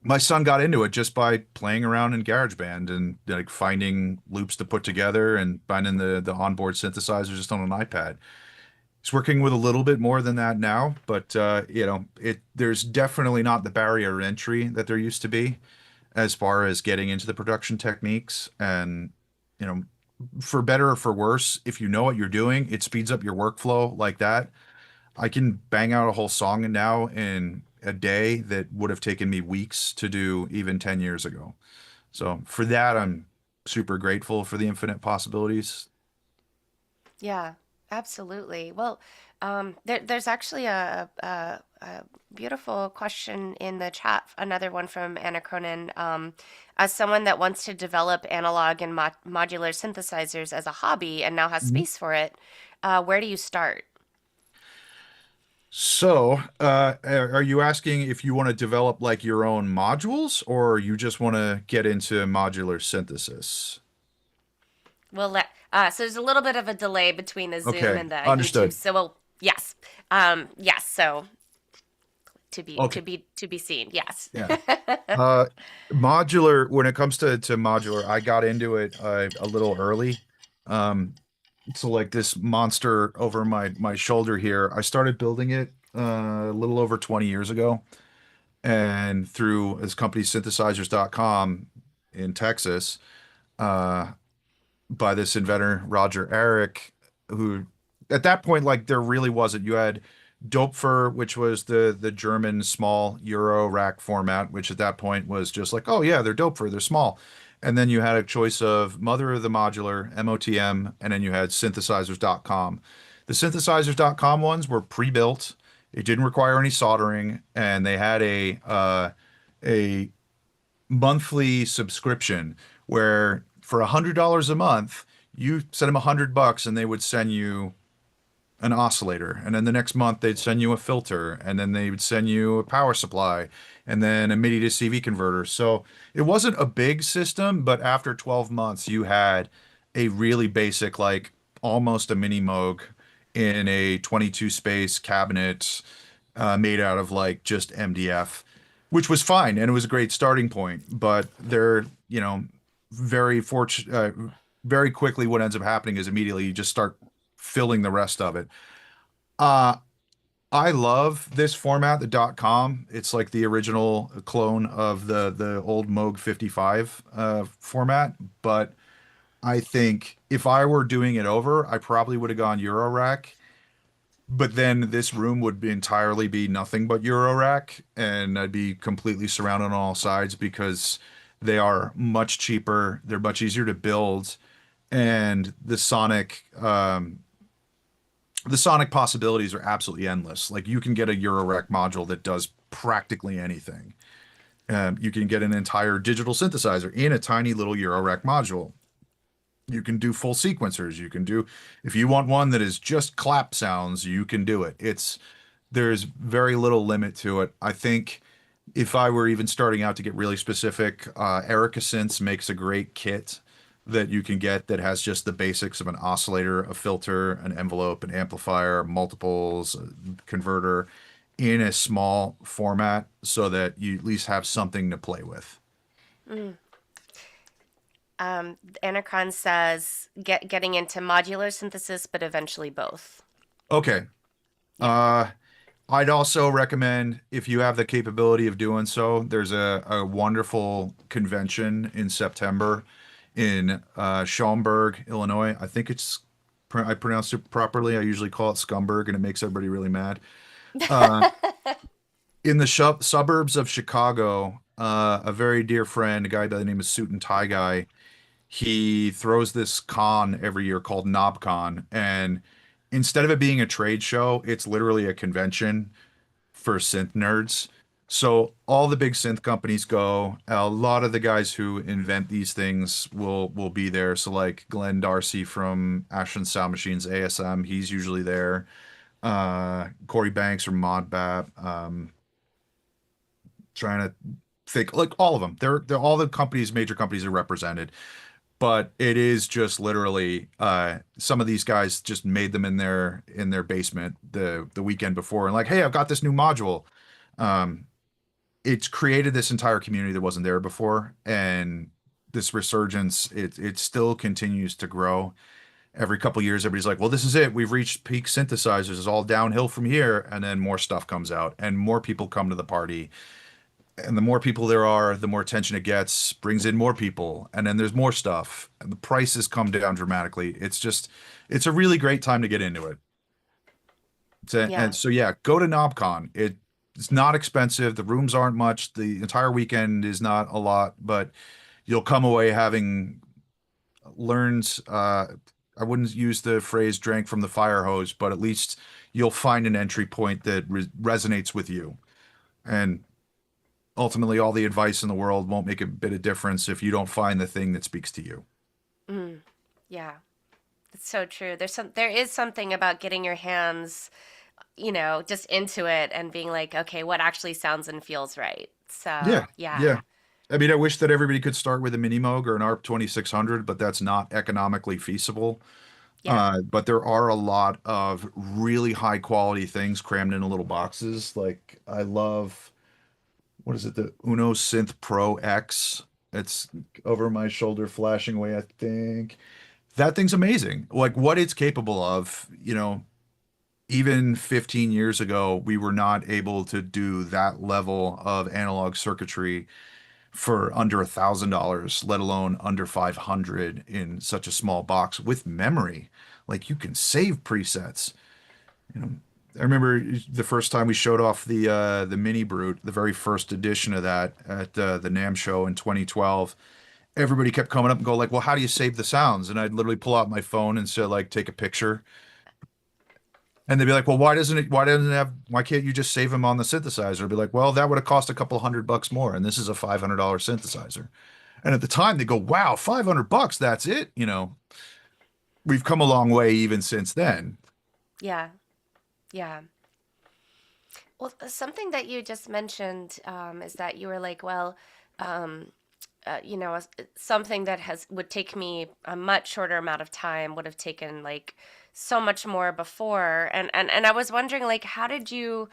my son got into it just by playing around in GarageBand and like finding loops to put together and finding the onboard synthesizers just on an iPad. He's working with a little bit more than that now, but there's definitely not the barrier entry that there used to be as far as getting into the production techniques. And you know, for better or for worse, if you know what you're doing, it speeds up your workflow like that. I can bang out a whole song now in a day that would have taken me weeks to do even 10 years ago. So for that, I'm super grateful for the infinite possibilities. Yeah, absolutely. Well, there's actually a beautiful question in the chat, another one from Anna Cronin. As someone that wants to develop analog and modular synthesizers as a hobby and now has Mhm. space for it, where do you start? So, are you asking if you want to develop like your own modules or you just want to get into modular synthesis? So there's a little bit of a delay between the Zoom Okay, and the YouTube. understood. So yes, yes. So to be Okay, to be to be seen. Yes. yeah. Uh, Modular, when it comes to modular, I got into it a little early. Um, so like this monster over my shoulder here, I started building it a little over 20 years ago, and through this company synthesizers.com in Texas, uh, by this inventor Roger Eric, who at that point like there really wasn't. You had Doepfer, which was the German small Euro rack format, which at that point was just like, oh yeah, they're Doepfer, they're small. And then you had a choice of Mother of the Modular, MOTM, and then you had synthesizers.com. The synthesizers.com ones were pre-built. It didn't require any soldering, and they had a monthly subscription where for $100 a month, you send them $100 and they would send you an oscillator. And then the next month they'd send you a filter. And then they would send you a power supply and then a MIDI to CV converter. So it wasn't a big system, but after 12 months, you had a really basic, like almost a mini Moog in a 22 space cabinet made out of like just MDF. which was fine and it was a great starting point. But they're, you know, very fortunate. Very quickly, what ends up happening is immediately you just start filling the rest of it. Uh, I love this format, the .com. It's like the original clone of the old Moog 55 format. But I think if I were doing it over, I probably would have gone Eurorack. But then this room would be entirely be nothing but Eurorack, and I'd be completely surrounded on all sides because they are much cheaper, they're much easier to build, and the sonic possibilities are absolutely endless. Like you can get a Eurorack module that does practically anything. You can get an entire digital synthesizer in a tiny little Eurorack module. You can do full sequencers. You can do, if you want one that is just clap sounds, you can do it. There's very little limit to it. I think if I were even starting out to get really specific, Erica Synths makes a great kit that you can get that has just the basics of an oscillator, a filter, an envelope, an amplifier, multiples, a converter in a small format so that you at least have something to play with. Mm. Anacron says getting into modular synthesis, but eventually both. Okay. Yeah. Uh, I'd also recommend if you have the capability of doing so, there's a wonderful convention in September in Schaumburg, Illinois. I think I pronounced it properly. I usually call it Scumberg, and it makes everybody really mad. Uh, in the suburbs of Chicago, a very dear friend, a guy by the name of Suit and Tie Guy, he throws this con every year called KnobCon, and instead of it being a trade show, it's literally a convention for synth nerds. So all the big synth companies go. A lot of the guys who invent these things will be there. So like Glenn Darcy from Ashland Sound Machines ASM, he's usually there. Corey Banks from Modbap. Trying to think like all of them. They're all the companies, major companies are represented. But it is just literally some of these guys just made them in their basement the weekend before and like, hey, I've got this new module. Um, it's created this entire community that wasn't there before, and this resurgence, it still continues to grow. Every couple years, everybody's like, well, this is it. We've reached peak synthesizers. It's all downhill from here. And then more stuff comes out and more people come to the party. And the more people there are, the more attention it gets, brings in more people. And then there's more stuff. And the prices come down dramatically. It's a really great time to get into it. Yeah. And so, yeah, go to KnobCon. It's not expensive. The rooms aren't much. The entire weekend is not a lot, but you'll come away having learned, I wouldn't use the phrase drank from the fire hose, but at least you'll find an entry point that resonates with you. And ultimately, all the advice in the world won't make a bit of difference if you don't find the thing that speaks to you. Mm. Yeah. It's so true. There is something about getting your hands, just into it and being like, okay, what actually sounds and feels right. Yeah, So, yeah. yeah. I mean, I wish that everybody could start with a Mini Moog or an ARP 2600, but that's not economically feasible. Yeah. But there are a lot of really high quality things crammed into little boxes. Like I love, what is it, the Uno Synth Pro X? It's over my shoulder flashing away, I think. That thing's amazing. Like what it's capable of, even 15 years ago, we were not able to do that level of analog circuitry for under $1,000, let alone under 500 in such a small box with memory. Like you can save presets. You know, I remember the first time we showed off the Mini Brute, the very first edition of that at the NAMM show in 2012. Everybody kept coming up and go like, "Well, how do you save the sounds?" And I'd literally pull out my phone and say like, "Take a picture." And they'd be like, "Well, why can't you just save them on the synthesizer?" I'd be like, "Well, that would have cost a couple $100 more, and this is a $500 synthesizer." And at the time, they go, "Wow, $500, that's it?" We've come a long way even since then. Yeah. Yeah. Well, something that you just mentioned is that you were like, well, um, something that has would take me a much shorter amount of time would have taken like so much more before. And I was wondering, like, how did you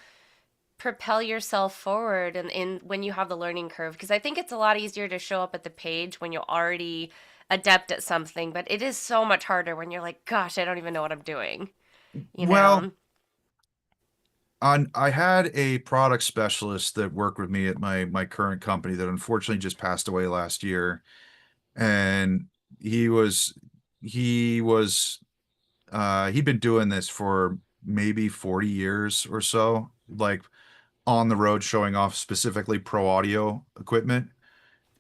propel yourself forward and in when you have the learning curve, because I think it's a lot easier to show up at the page when you're already adept at something, but it is so much harder when you're like, gosh, I don't even know what I'm doing, you Well, know? I had a product specialist that worked with me at my current company that unfortunately just passed away last year, and he was he was he'd been doing this for maybe 40 years or so, like on the road showing off specifically pro audio equipment.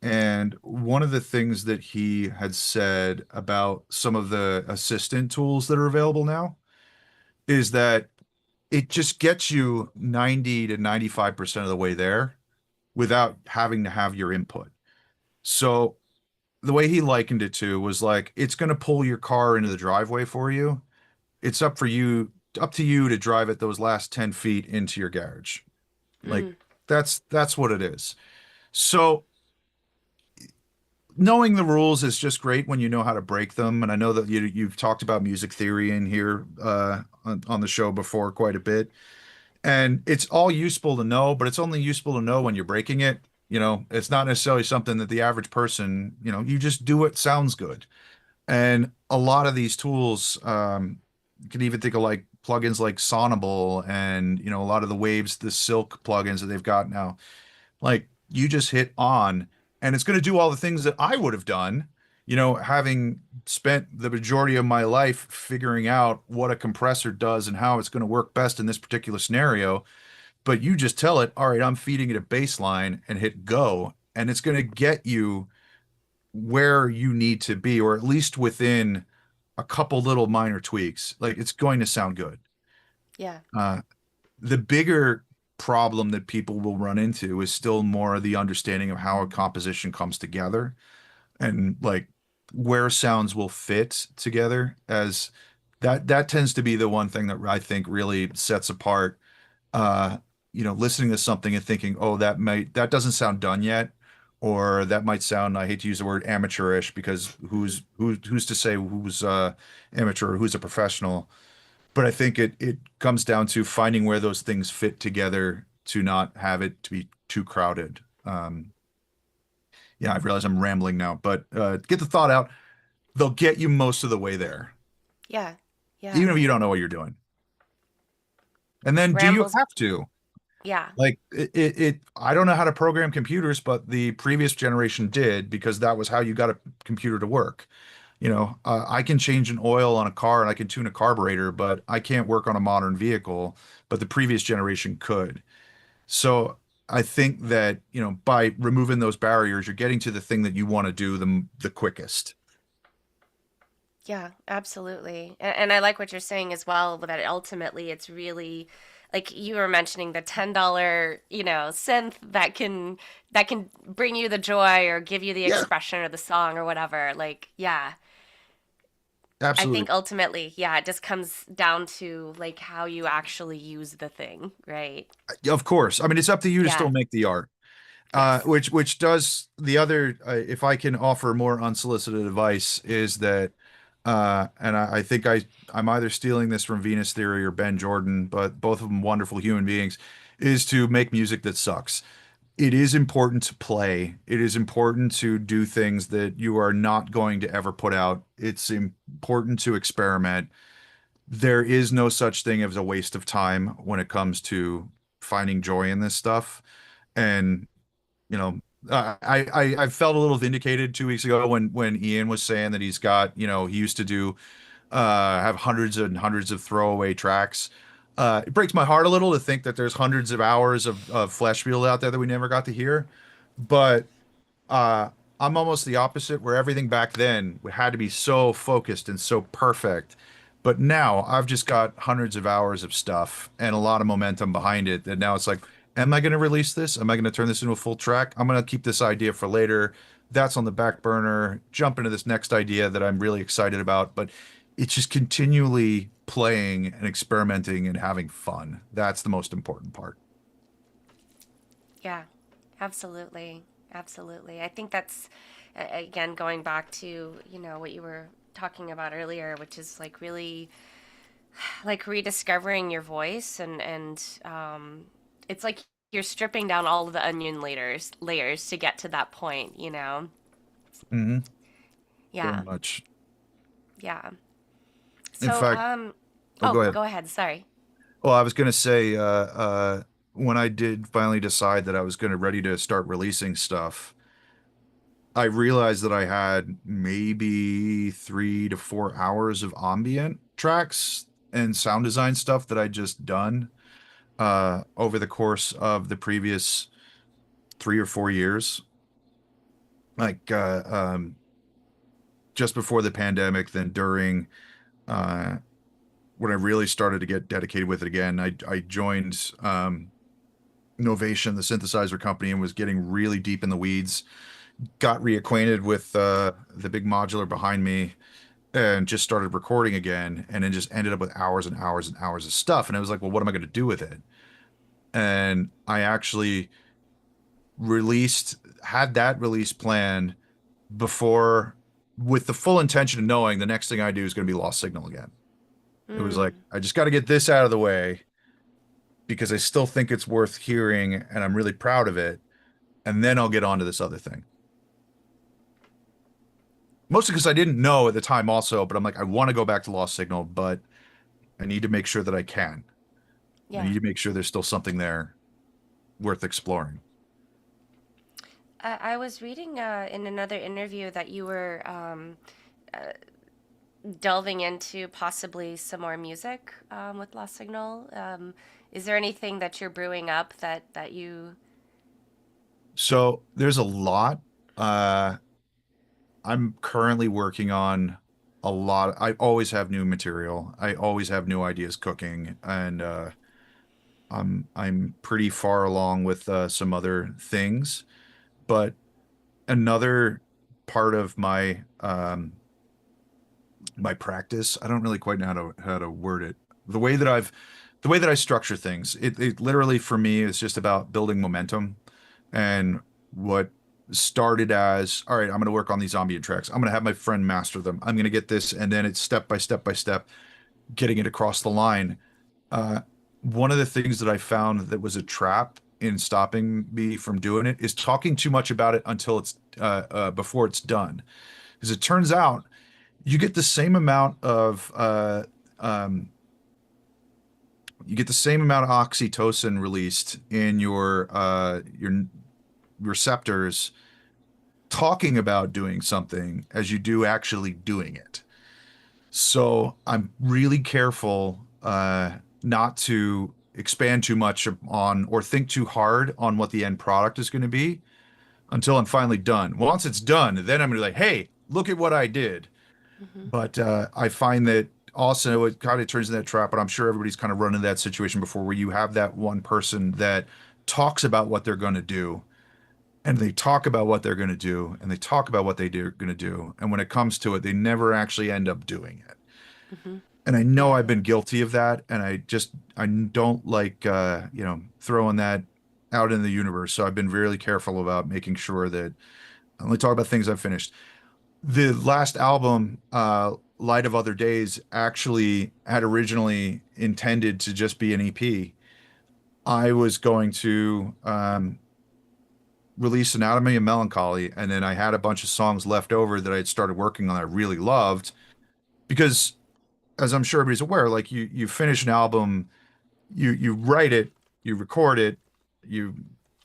And one of the things that he had said about some of the assistant tools that are available now is that it just gets you 90 to 95% of the way there without having to have your input. So the way he likened it to was like it's going to pull your car into the driveway for you. It's up to you to drive it those last 10 feet into your garage. Like Mm, that's what it is. So knowing the rules is just great when you know how to break them. And I know that you've talked about music theory in here on the show before quite a bit. And it's all useful to know, but it's only useful to know when you're breaking it. It's not necessarily something that the average person, you just do what sounds good. And a lot of these tools, you can even think of like plugins like Sonable and, a lot of the Waves, the Silk plugins that they've got now. Like you just hit on and it's going to do all the things that I would have done, having spent the majority of my life figuring out what a compressor does and how it's going to work best in this particular scenario. But you just tell it, all right, I'm feeding it a baseline and hit go, and it's going to get you where you need to be, or at least within a couple little minor tweaks. Like it's going to sound good. yeah. Uh, the bigger problem that people will run into is still more the understanding of how a composition comes together and like where sounds will fit together, as that tends to be the one thing that I think really sets apart uh listening to something and thinking, oh, that doesn't sound done yet, or that might sound, I hate to use the word amateurish, because who's to say who's amateur or who's a professional. But I think it comes down to finding where those things fit together to not have it to be too crowded. Yeah, I realize I'm rambling now, but get the thought out. They'll get you most of the way there, Yeah. Yeah. even if you don't know what you're doing. And then do you Rambles. have to? Yeah. Like I don't know how to program computers, but the previous generation did, because that was how you got a computer to work. I can change an oil on a car and I can tune a carburetor, but I can't work on a modern vehicle, but the previous generation could. So I think that, by removing those barriers, you're getting to the thing that you want to do the quickest. Yeah, absolutely. And I like what you're saying as well, that ultimately it's really like you were mentioning the $10, synth that can bring you the joy or give you the Yeah, expression or the song or whatever. Like, yeah. I absolutely. think ultimately, yeah, it just comes down to like how you actually use the thing, right? Of course. I mean, it's up to you to still Yeah. make the art. Yes. Which does the other, if I can offer more unsolicited advice, is that, and I think I'm either stealing this from Venus Theory or Ben Jordan, but both of them wonderful human beings, is to make music that sucks. It is important to play. It is important to do things that you are not going to ever put out. It's important to experiment. There is no such thing as a waste of time when it comes to finding joy in this stuff. And you know, I felt a little vindicated 2 weeks ago when Ian was saying that he's got, he used to do have hundreds and hundreds of throwaway tracks. It breaks my heart a little to think that there's hundreds of hours of flesh field out there that we never got to hear. But uh, I'm almost the opposite, where everything back then had to be so focused and so perfect. But now I've just got hundreds of hours of stuff and a lot of momentum behind it. And now it's like, am I going to release this? Am I going to turn this into a full track? I'm going to keep this idea for later. That's on the back burner. Jump into this next idea that I'm really excited about. But it's just continually playing and experimenting and having fun. That's the most important part. Yeah. Absolutely. Absolutely. I think that's again going back to, what you were talking about earlier, which is like really like rediscovering your voice and it's like you're stripping down all of the onion layers to get to that point, Hmm. Very Yeah. much. Yeah. In So, fact, oh, go oh, ahead. go ahead. Sorry. Well, I was going to say, when I did finally decide that I was going to ready to start releasing stuff, I realized that I had maybe 3 to 4 hours of ambient tracks and sound design stuff that I just done over the course of the previous 3 or 4 years. Like just before the pandemic, then during, uh, when I really started to get dedicated with it again, I joined Novation, the synthesizer company, and was getting really deep in the weeds. Got reacquainted with the big modular behind me, and just started recording again, and then just ended up with hours and hours and hours of stuff. And I was like, well, what am I going to do with it? And I actually had that release planned before, with the full intention of knowing the next thing I do is going to be Lost Signal again. It was like, Mm, I just got to get this out of the way because I still think it's worth hearing and I'm really proud of it. And then I'll get on to this other thing. Mostly because I didn't know at the time also, but I'm like, I want to go back to Lost Signal, but I need to make sure that I can. I yeah. need to make sure there's still something there worth exploring. I was reading in another interview that you were delving into possibly some more music with Lost Signal. Is there anything that you're brewing up that you? So there's a lot. Uh, I'm currently working on a lot. I always have new material. I always have new ideas cooking, and I'm pretty far along with some other things. But another part of my practice, I don't really quite know how to word it. The way that I've the way that I structure things, it literally for me is just about building momentum. And what started as, all right, I'm going to work on these ambient tracks. I'm going to have my friend master them. I'm going to get this, and then it's step by step by step, getting it across the line. Uh, One of the things that I found that was a trap in stopping me from doing it is talking too much about it until it's before it's done. Because it turns out you get the same amount of um, you get the same amount of oxytocin released in your receptors talking about doing something as you do actually doing it. So I'm really careful not to expand too much on or think too hard on what the end product is going to be until I'm finally done. Once it's done, then I'm going to be like, hey, look at what I did. Mhm. But I find that also it kind of turns into that trap, but I'm sure everybody's kind of run into that situation before where you have that one person that talks about what they're going to do and they talk about what they're going to do and they talk about what they're going to do. And when it comes to it, they never actually end up doing it. Mhm. And I know Yeah. I've been guilty of that. And I don't like, throwing that out in the universe. So I've been really careful about making sure that I only talk about things I've finished. The last album, Light of Other Days, actually had originally intended to just be an EP. I was going to release Anatomy of Melancholy, and then I had a bunch of songs left over that I had started working on that I really loved. Because, as I'm sure everybody's aware, like you finish an album, you write it, you record it, you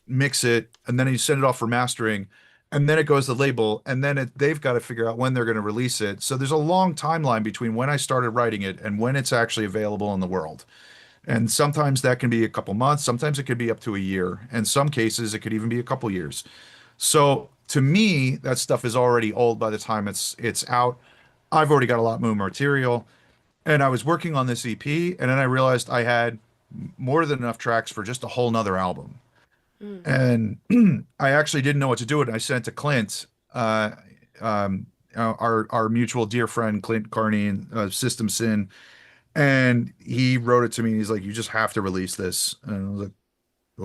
mix it, and then you send it off for mastering, and then it goes to the label, and then they've got to figure out when they're going to release it. So there's a long timeline between when I started writing it and when it's actually available in the world. And sometimes that can be a couple months, sometimes it could be up to a year, and some cases it could even be a couple years. So to me, that stuff is already old by the time it's out. I've already got a lot more material, and I was working on this EP, and then I realized I had more than enough tracks for just a whole nother album. Mm. And I actually didn't know what to do with it. I sent it to Clint, uh, our mutual dear friend Clint Carney, System Sin, and he wrote it to me. And he's like, "You just have to release this." And I was like,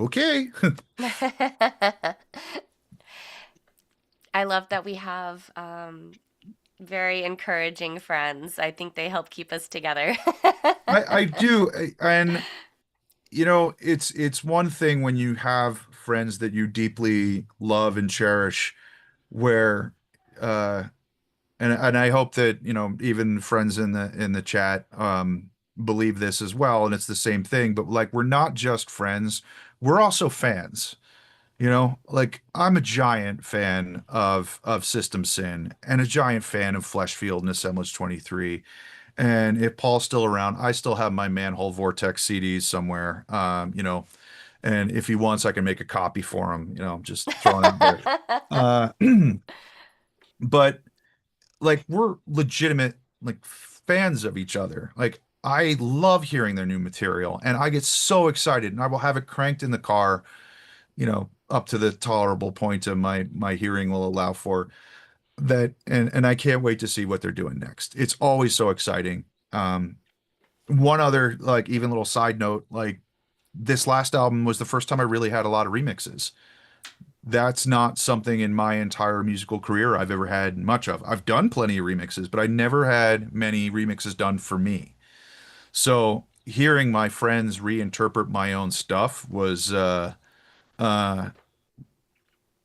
"Okay." I love that we have very encouraging friends. I think they help keep us together. I do, and It's one thing when you have friends that you deeply love and cherish, where uh and I hope that, even friends in the chat believe this as well, and it's the same thing, but like we're not just friends, we're also fans. Like I'm a giant fan of System Sin and a giant fan of Fleshfield and Assemblage 23. And if Paul's still around, I still have my Manhole Vortex CDs somewhere. And if he wants, I can make a copy for him. Just throwing it out there. Uh, but like we're legitimate like fans of each other. Like I love hearing their new material, and I get so excited, and I will have it cranked in the car, up to the tolerable point of my hearing will allow for that, and I can't wait to see what they're doing next. It's always so exciting. One other like even little side note, like this last album was the first time I really had a lot of remixes. That's not something in my entire musical career I've ever had much of. I've done plenty of remixes, but I never had many remixes done for me. So hearing my friends reinterpret my own stuff was uh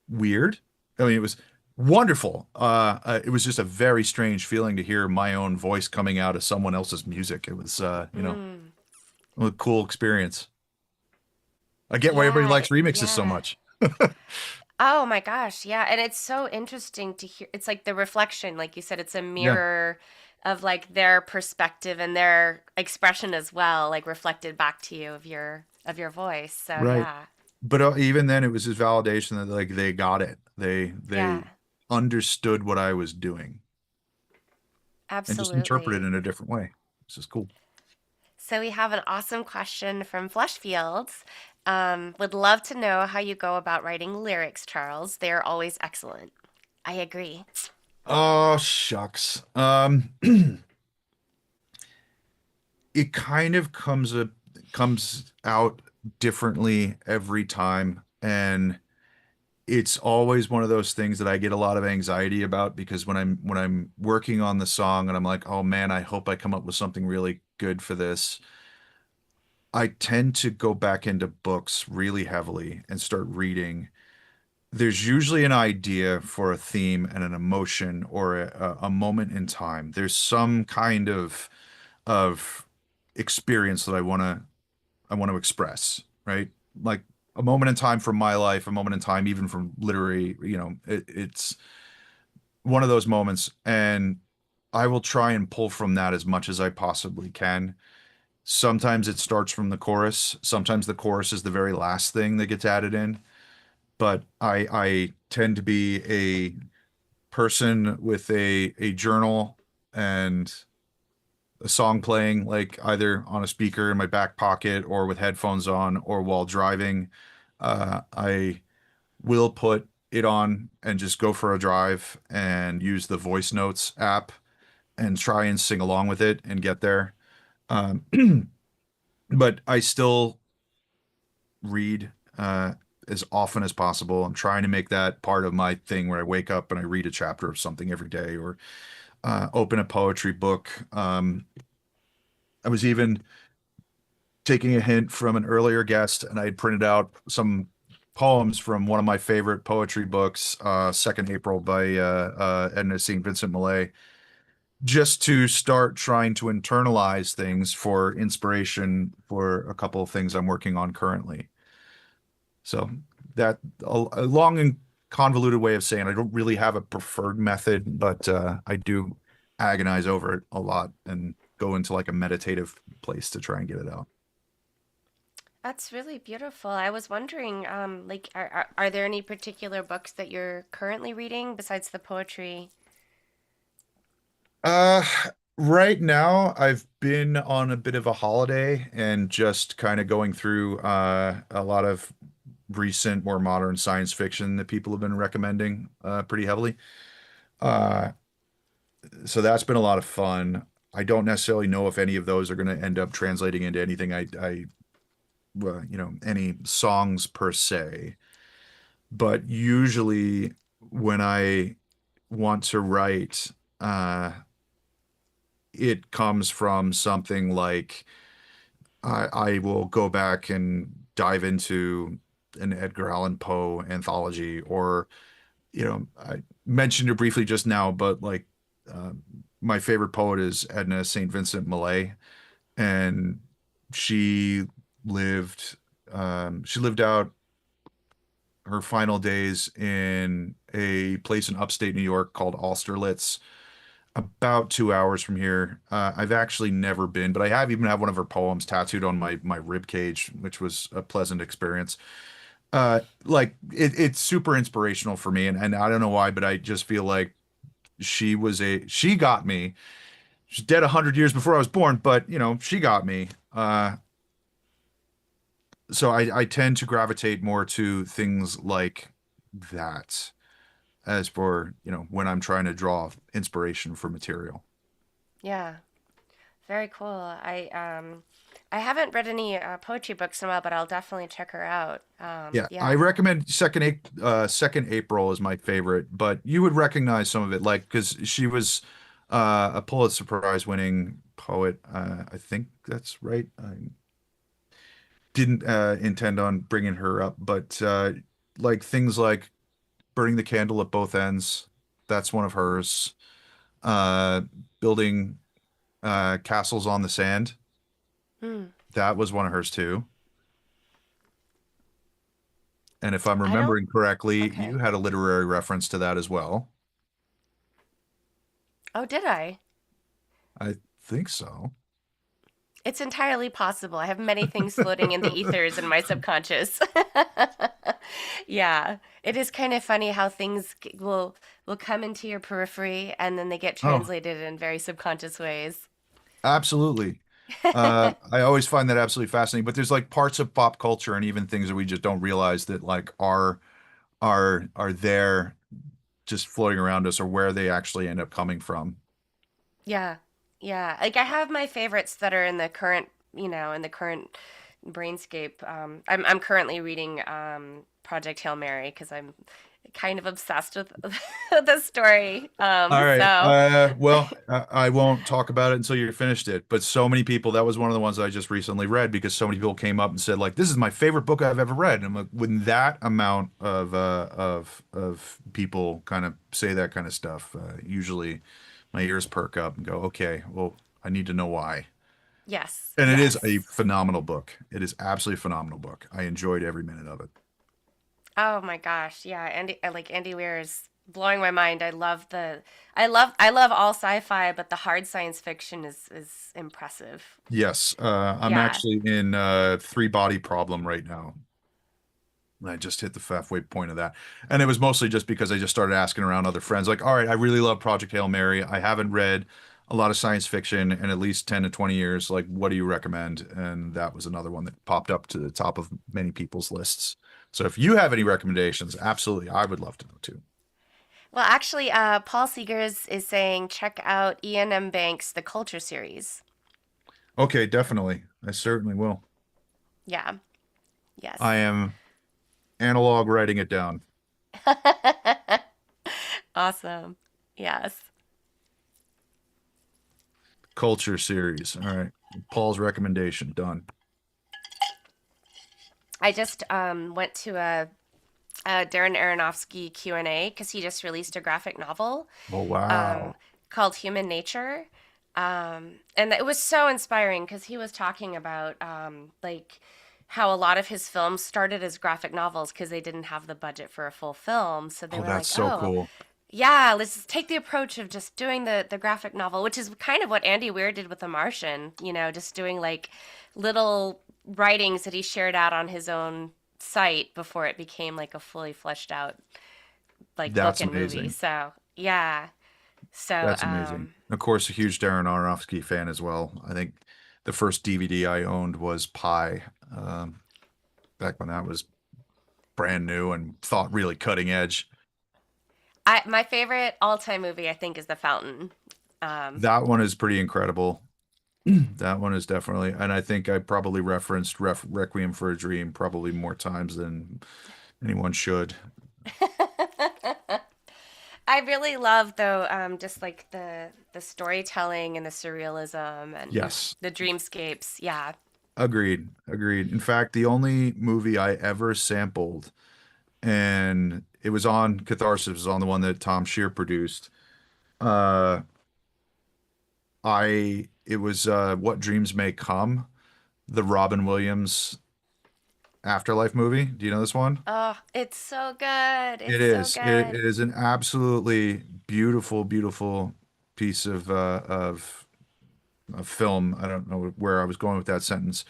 weird. I mean, it was wonderful. It was just a very strange feeling to hear my own voice coming out of someone else's music. It was, Mm, a cool experience. I get why everybody yeah, likes remixes so yeah. much. Oh my gosh, yeah. And it's so interesting to hear. It's like the reflection, like you said, it's a Yeah, mirror of like their perspective and their expression as well, like reflected back to you of your voice. So right. yeah. But even then, it was just validation that like they got it. They Yeah, understood what I was doing and just interpreted it absolutely. in a different way. This is cool. So we have an awesome question from Fleshfields. Would love to know how you go about writing lyrics, Charles. They are always excellent. I agree. Oh, shucks. It kind of comes out differently every time, and it's always one of those things that I get a lot of anxiety about because when I'm working on the song and I'm like, oh man, I hope I come up with something really good for this. I tend to go back into books really heavily and start reading. There's usually an idea for a theme and an emotion or a moment in time. There's some kind of experience that I want to express, right? Like a moment in time from my life, a moment in time, even from literary, it's one of those moments. And I will try and pull from that as much as I possibly can. Sometimes it starts from the chorus. Sometimes the chorus is the very last thing that gets added in. But I tend to be a person with a journal and a song playing like either on a speaker in my back pocket or with headphones on or while driving. I will put it on and just go for a drive and use the voice notes app and try and sing along with it and get there. Um, but I still read as often as possible. I'm trying to make that part of my thing where I wake up and I read a chapter of something every day or open a poetry book. I was even taking a hint from an earlier guest, and I had printed out some poems from one of my favorite poetry books, Second April by Edna St. Vincent Millay, just to start trying to internalize things for inspiration for a couple of things I'm working on currently. So that a long and convoluted way of saying I don't really have a preferred method, but I do agonize over it a lot and go into like a meditative place to try and get it out. That's really beautiful. I was wondering, like, are there any particular books that you're currently reading besides the poetry? Uh, right now I've been on a bit of a holiday and just kind of going through a lot of recent, more modern science fiction that people have been recommending pretty heavily. Uh, so that's been a lot of fun. I don't necessarily know if any of those are going to end up translating into anything any songs per se, but usually when I want to write, uh, it comes from something like I will go back and dive into an Edgar Allan Poe anthology, or I mentioned it briefly just now, but like uh, my favorite poet is Edna St. Vincent Millay, and she lived she lived out her final days in a place in upstate New York called Austerlitz, about 2 hours from here. I've actually never been, but I have even had one of her poems tattooed on my rib cage, which was a pleasant experience. Like it's super inspirational for me, and I don't know why, but I just feel like she got me. She's dead 100 years before I was born, but she got me. So I tend to gravitate more to things like that as for, when I'm trying to draw inspiration for material. Yeah, very cool. I haven't read any poetry books in a while, but I'll definitely check her out. Yeah, I Yeah. recommend Second April is my favorite, but you would recognize some of it, like because she was a Pulitzer Prize winning poet. I think that's right. I didn't intend on bringing her up, but like things like burning the candle at both ends, that's one of hers. Uh, Building castles on the sand, Hmm. that was one of hers too. And if I'm I don't. remembering correctly, you Okay. had a literary reference to that as well. Oh, did I? I think so. It's entirely possible. I have many things floating in the ethers in my subconscious. Yeah, it is kind of funny how things will come into your periphery and then they get Oh, translated in very subconscious ways. absolutely. I always find that absolutely fascinating. But there's like parts of pop culture and even things that we just don't realize that like are there just floating around us, or where they actually end up coming from. Yeah. Yeah. Like I have my favorites that are in the current, in the current brainscape. I'm currently reading Project Hail Mary because I'm kind of obsessed with the story. All right. So Well, I won't talk about it until you finished it. But so many people, that was one of the ones I just recently read because so many people came up and said, like, this is my favorite book I've ever read. And I'm like, when that amount of people kind of say that kind of stuff, usually my ears perk up and go, okay, well, I need to know why. yes, And it is a yes. phenomenal book. It is absolutely a phenomenal book. I enjoyed every minute of it. Oh my gosh, yeah. Andy, I like Andy Weir is blowing my mind. I love all sci-fi, but the hard science fiction is impressive. Yes, I'm Yeah. actually in Three Body Problem right now. And I just hit the halfway point of that. And it was mostly just because I just started asking around other friends, like, all right, I really love Project Hail Mary. I haven't read a lot of science fiction in at least 10 to 20 years. Like, what do you recommend? And that was another one that popped up to the top of many people's lists. So if you have any recommendations, absolutely, I would love to know too. Well, actually, Paul Seegers is saying check out Ian M. Banks' The Culture series. Okay, definitely. I certainly will. Yeah. I Yes. am analog writing it down. Awesome. Yes. Culture series. All right. Paul's recommendation done. I just went to a Darren Aronofsky Q&A because he just released a graphic novel Oh, um, wow. called Human Nature. And it was so inspiring because he was talking about like how a lot of his films started as graphic novels because they didn't have the budget for a full film. So they Oh, were that's like, so oh, cool. yeah, let's just take the approach of just doing the graphic novel, which is kind of what Andy Weir did with The Martian, just doing like little writings that he shared out on his own site before it became like a fully fleshed out like book That's and movie. amazing. So, yeah. So, That's amazing. Of course, a huge Darren Aronofsky fan as well. I think the first DVD I owned was Pi, back when that was brand new and thought really cutting edge. my favorite all-time movie I think is The Fountain. Um, That one is pretty incredible. That one is definitely, and I think I probably referenced Requiem for a Dream probably more times than anyone should. I really love though just like the storytelling and the surrealism and Yes. the dreamscapes. Yeah. Agreed. Agreed. In fact, the only movie I ever sampled, and it was on Catharsis, it was on the one that Tom Shear produced. Uh, it was What Dreams May Come, the Robin Williams Afterlife movie. Do you know this one? Oh, it's so good. It It's so is. It good. is an absolutely beautiful, beautiful piece of film. I don't know where I was going with that sentence,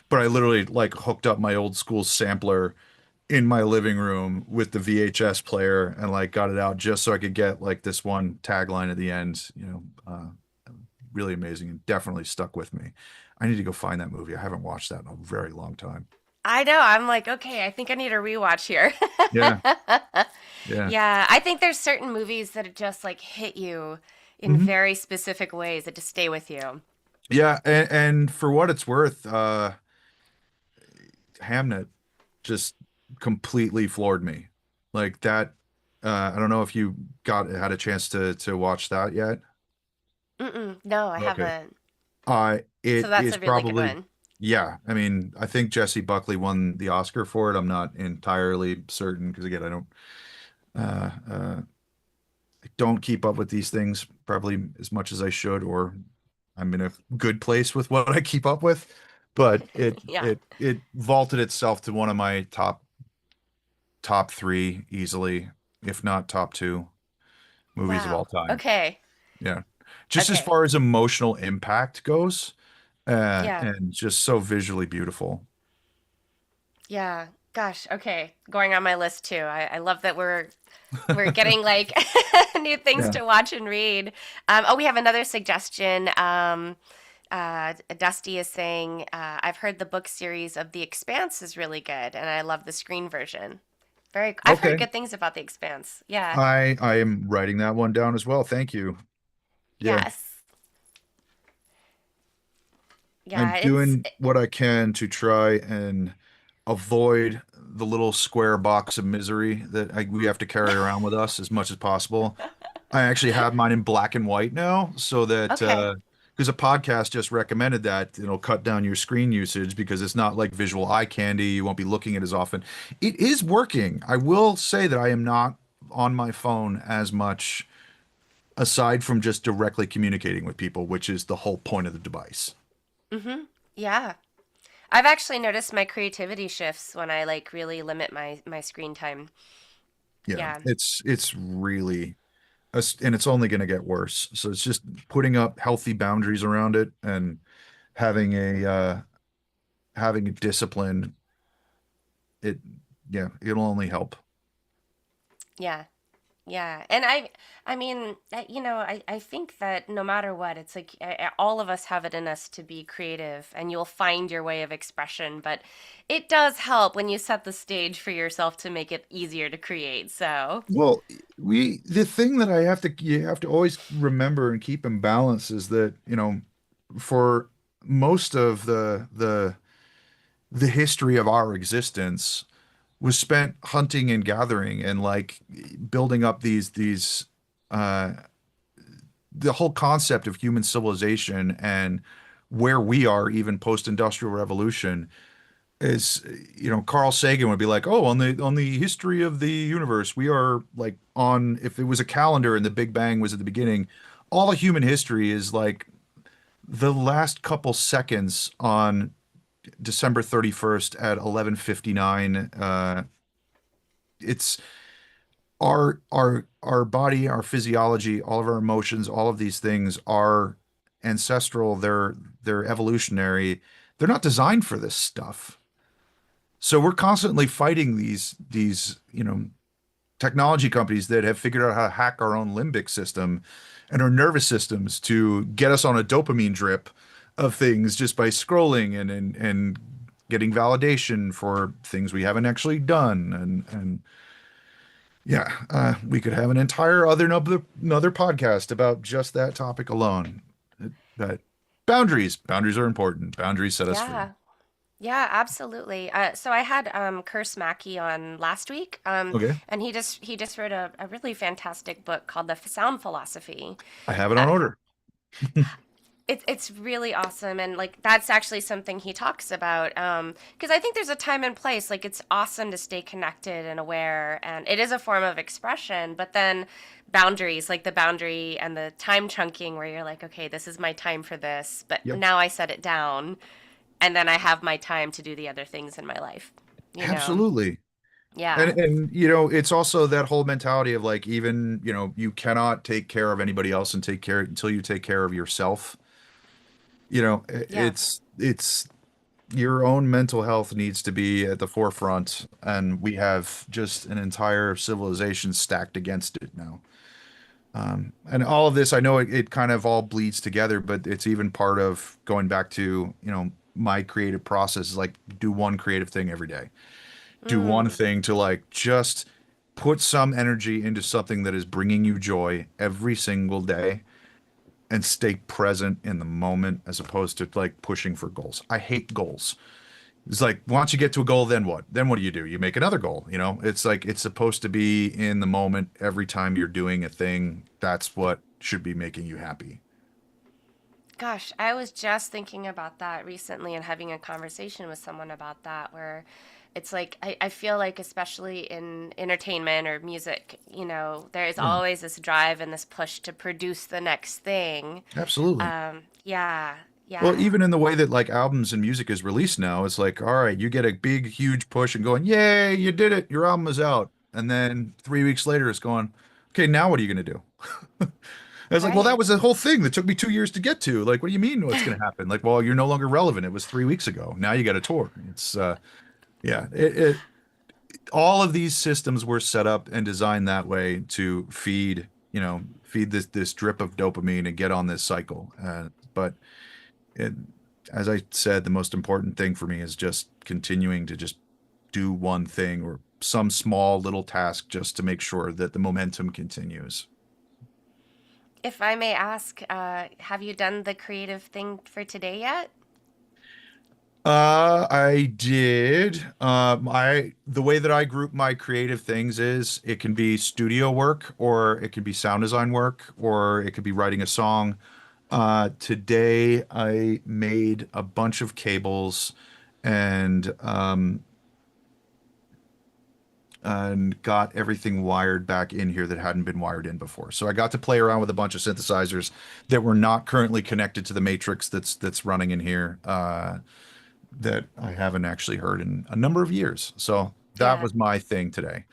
but I literally like hooked up my old school sampler in my living room with the VHS player and like got it out just so I could get like this one tagline at the end, really amazing and definitely stuck with me. I need to go find that movie. I haven't watched that in a very long time. I know. I'm like, okay, I think I need a rewatch here. Yeah, yeah. Yeah, I think there's certain movies that just like hit you in Hmm. very specific ways that just stay with you. Yeah, and for what it's worth, Hamnet just completely floored me. Like that, I don't know if you got had a chance to watch that yet. Mm-mm, no, I Okay. haven't. So It that's is a really good probably, one. yeah. I mean, I think Jesse Buckley won the Oscar for it. I'm not entirely certain because again, uh, uh, I don't keep up with these things probably as much as I should, or I'm in a good place with what I keep up with. But Yeah. it vaulted itself to one of my top three easily, if not top two movies of all Wow. time. Okay. Yeah. Just as Okay. far as emotional impact goes, Yeah. and just so visually beautiful. Yeah. Gosh. Okay. Going on my list too. I love that we're getting like new things Yeah. to watch and read. Oh, we have another suggestion. Dusty is saying, I've heard the book series of The Expanse is really good, and I love the screen version. I've heard Okay. good things about The Expanse. Yeah. I am writing that one down as well. Thank you. Yeah. Yes. I'm Yeah. doing what I can to try and avoid the little square box of misery that we have to carry around with us as much as possible. I actually have mine in black and white now, so that Okay. because a podcast just recommended that it'll cut down your screen usage because it's not like visual eye candy. You won't be looking at it as often. It is working. I will say that I am not on my phone as much aside from just directly communicating with people, which is the whole point of the device. Mm-hmm. Yeah. I've actually noticed my creativity shifts when I like really limit my screen time. Yeah, Yeah. it's really and it's only going to get worse. So it's just putting up healthy boundaries around it and having having a discipline. It yeah, it'll only help. Yeah. Yeah. And I mean, I think that no matter what, it's like all of us have it in us to be creative and you'll find your way of expression, but it does help when you set the stage for yourself to make it easier to create. So, Well, the thing that you have to always remember and keep in balance is that, for most of the history of our existence was spent hunting and gathering and like building up these uh the whole concept of human civilization and where we are even post-industrial revolution is, Carl Sagan would be like, oh, on the history of the universe, we are like on, if it was a calendar and the Big Bang was at the beginning, all of human history is like the last couple seconds on December 31st at 11:59. It's our body, our physiology, all of our emotions, all of these things are ancestral, they're evolutionary. They're not designed for this stuff. So we're constantly fighting these, technology companies that have figured out how to hack our own limbic system and our nervous systems to get us on a dopamine drip of things just by scrolling and getting validation for things we haven't actually done. And yeah, we could have an entire another podcast about just that topic alone. But boundaries are important. Boundaries set us free. yeah. Yeah, absolutely. So I had Curse Mackey on last week, Okay, and he just wrote a really fantastic book called The Sound Philosophy. I have it Uh, on order. It's really awesome, and like that's actually something he talks about. Because I think there's a time and place. Like it's awesome to stay connected and aware, and it is a form of expression. But then boundaries, like the boundary and the time chunking, where you're like, okay, this is my time for this, but Yep. now I set it down, and then I have my time to do the other things in my life. You know? Absolutely. Yeah. And you know, it's also that whole mentality of like, even, you know, you cannot take care of anybody else and take care until you take care of yourself. You know, Yeah. it's your own mental health needs to be at the forefront, and we have just an entire civilization stacked against it now. And all of this, I know it kind of all bleeds together, but it's even part of going back to, you know, my creative process is like do one creative thing every day. Do one Mm. thing to like just put some energy into something that is bringing you joy every single day and stay present in the moment as opposed to like pushing for goals. I hate goals. It's like once you get to a goal, then what? Then what do? You make another goal, you know? It's like it's supposed to be in the moment every time you're doing a thing. That's what should be making you happy. Gosh, I was just thinking about that recently and having a conversation with someone about that, where it's like I feel like especially in entertainment or music, there is Yeah, always this drive and this push to produce the next thing. absolutely. Yeah, Well, yeah, even in the way that like albums and music is released now, it's like, all right, you get a big, huge push and going, yay, you did it, your album is out. And then 3 weeks later, it's going, okay, now what are you going to do? And it's like, well, that right. was the whole thing that took me 2 years to get to. Like, what do you mean what's going to happen? Like, well, you're no longer relevant. It was 3 weeks ago. Now you got a tour. It's, yeah, all of these systems were set up and designed that way to feed, you know, feed this drip of dopamine and get on this cycle. But it, as I said, the most important thing for me is just continuing to just do one thing or some small little task just to make sure that the momentum continues. If I may ask, have you done the creative thing for today yet? I did. The way that I group my creative things is it can be studio work or it could be sound design work or it could be writing a song. Today I made a bunch of cables and and got everything wired back in here that hadn't been wired in before. So I got to play around with a bunch of synthesizers that were not currently connected to the matrix that's running in here, that I haven't actually heard in a number of years. So that Yeah. was my thing today.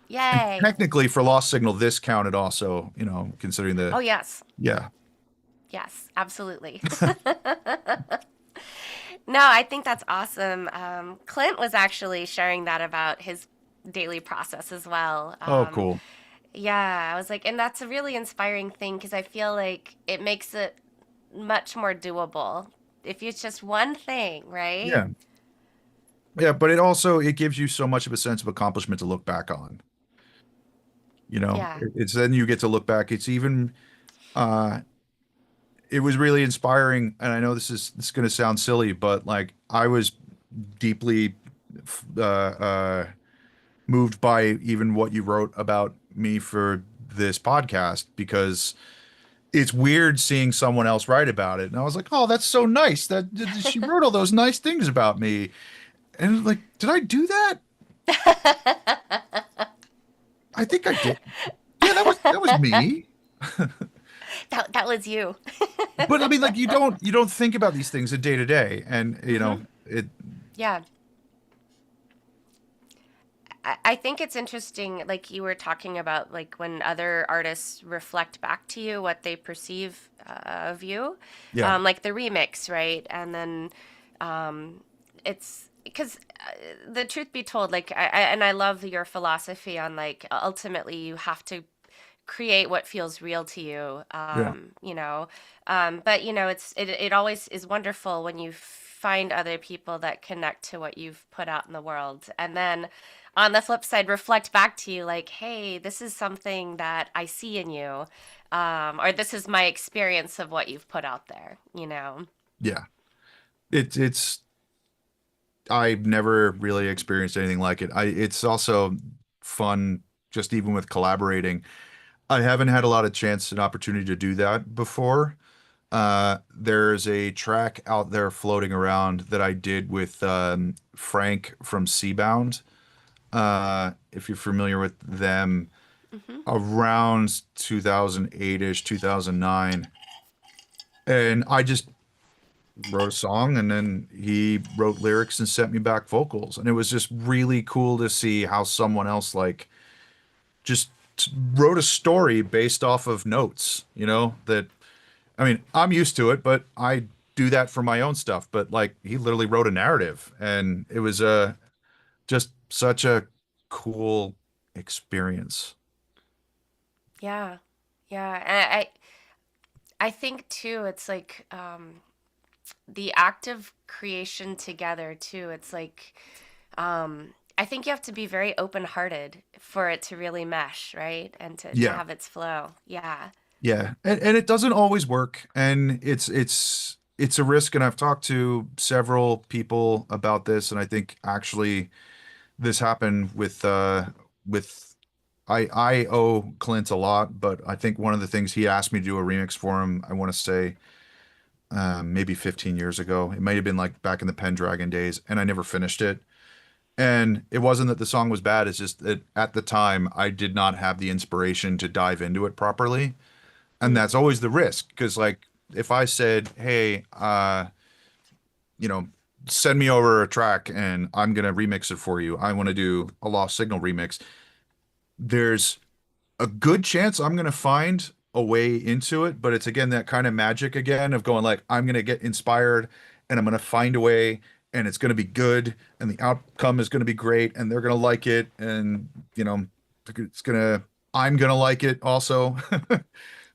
And Yay. technically for Lost Signal, this counted also, you know, considering Oh, the, yes. yeah. Yes, absolutely. No, I think that's awesome. Clint was actually sharing that about his daily process as well. Oh, cool. Yeah, I was like, and that's a really inspiring thing because I feel like it makes it much more doable if it's just one thing, right? Yeah. Yeah, but it also it gives you so much of a sense of accomplishment to look back on. You know, Yeah. it's then you get to look back. It's even uh it was really inspiring, and I know this is going to sound silly, but like I was deeply moved by even what you wrote about me for this podcast because it's weird seeing someone else write about it, and I was like, oh, that's so nice that she wrote all those nice things about me, and like, did I do that? I think I did. Yeah, that was me. That was you. But I mean, like, you don't think about these things day to day, and you know it. Yeah. I think it's interesting, like you were talking about, like when other artists reflect back to you what they perceive of you, Yeah, like the remix, right? And then it's because the truth be told, like and I love your philosophy on like ultimately you have to create what feels real to you, yeah, but it always is wonderful when you find other people that connect to what you've put out in the world, and then on the flip side reflect back to you like, hey, this is something that I see in you, or this is my experience of what you've put out there. yeah. It's I've never really experienced anything like it. It's also fun just even with collaborating. I haven't had a lot of chance and opportunity to do that before. There's a track out there floating around that I did with Frank from Seabound. If you're familiar with them, Hmm. around 2008-ish, 2009. And I just wrote a song and then he wrote lyrics and sent me back vocals. And it was just really cool to see how someone else like just wrote a story based off of notes, that I mean, I'm used to it, but I do that for my own stuff. But like he literally wrote a narrative and it was just such a cool experience. Yeah. Yeah. And I think too, it's like the act of creation together too. It's like I think you have to be very open-hearted for it to really mesh, right? And to Yeah. have its flow. Yeah. Yeah. And it doesn't always work. And it's a risk. And I've talked to several people about this, and I think actually this happened with I owe Clint a lot, but I think one of the things he asked me to do a remix for him, I want to say maybe 15 years ago. It might have been like back in the Pendragon days, and I never finished it. And it wasn't that the song was bad, it's just that at the time I did not have the inspiration to dive into it properly. And Mm. that's always the risk, because like if I said, "Hey, you know, send me over a track and I'm gonna remix it for you. I want to do a Lost Signal remix." There's a good chance I'm gonna find a way into it, but it's again that kind of magic again of going like I'm gonna get inspired and I'm gonna find a way and it's gonna be good and the outcome is gonna be great and they're gonna like it and you know it's gonna I'm gonna like it also.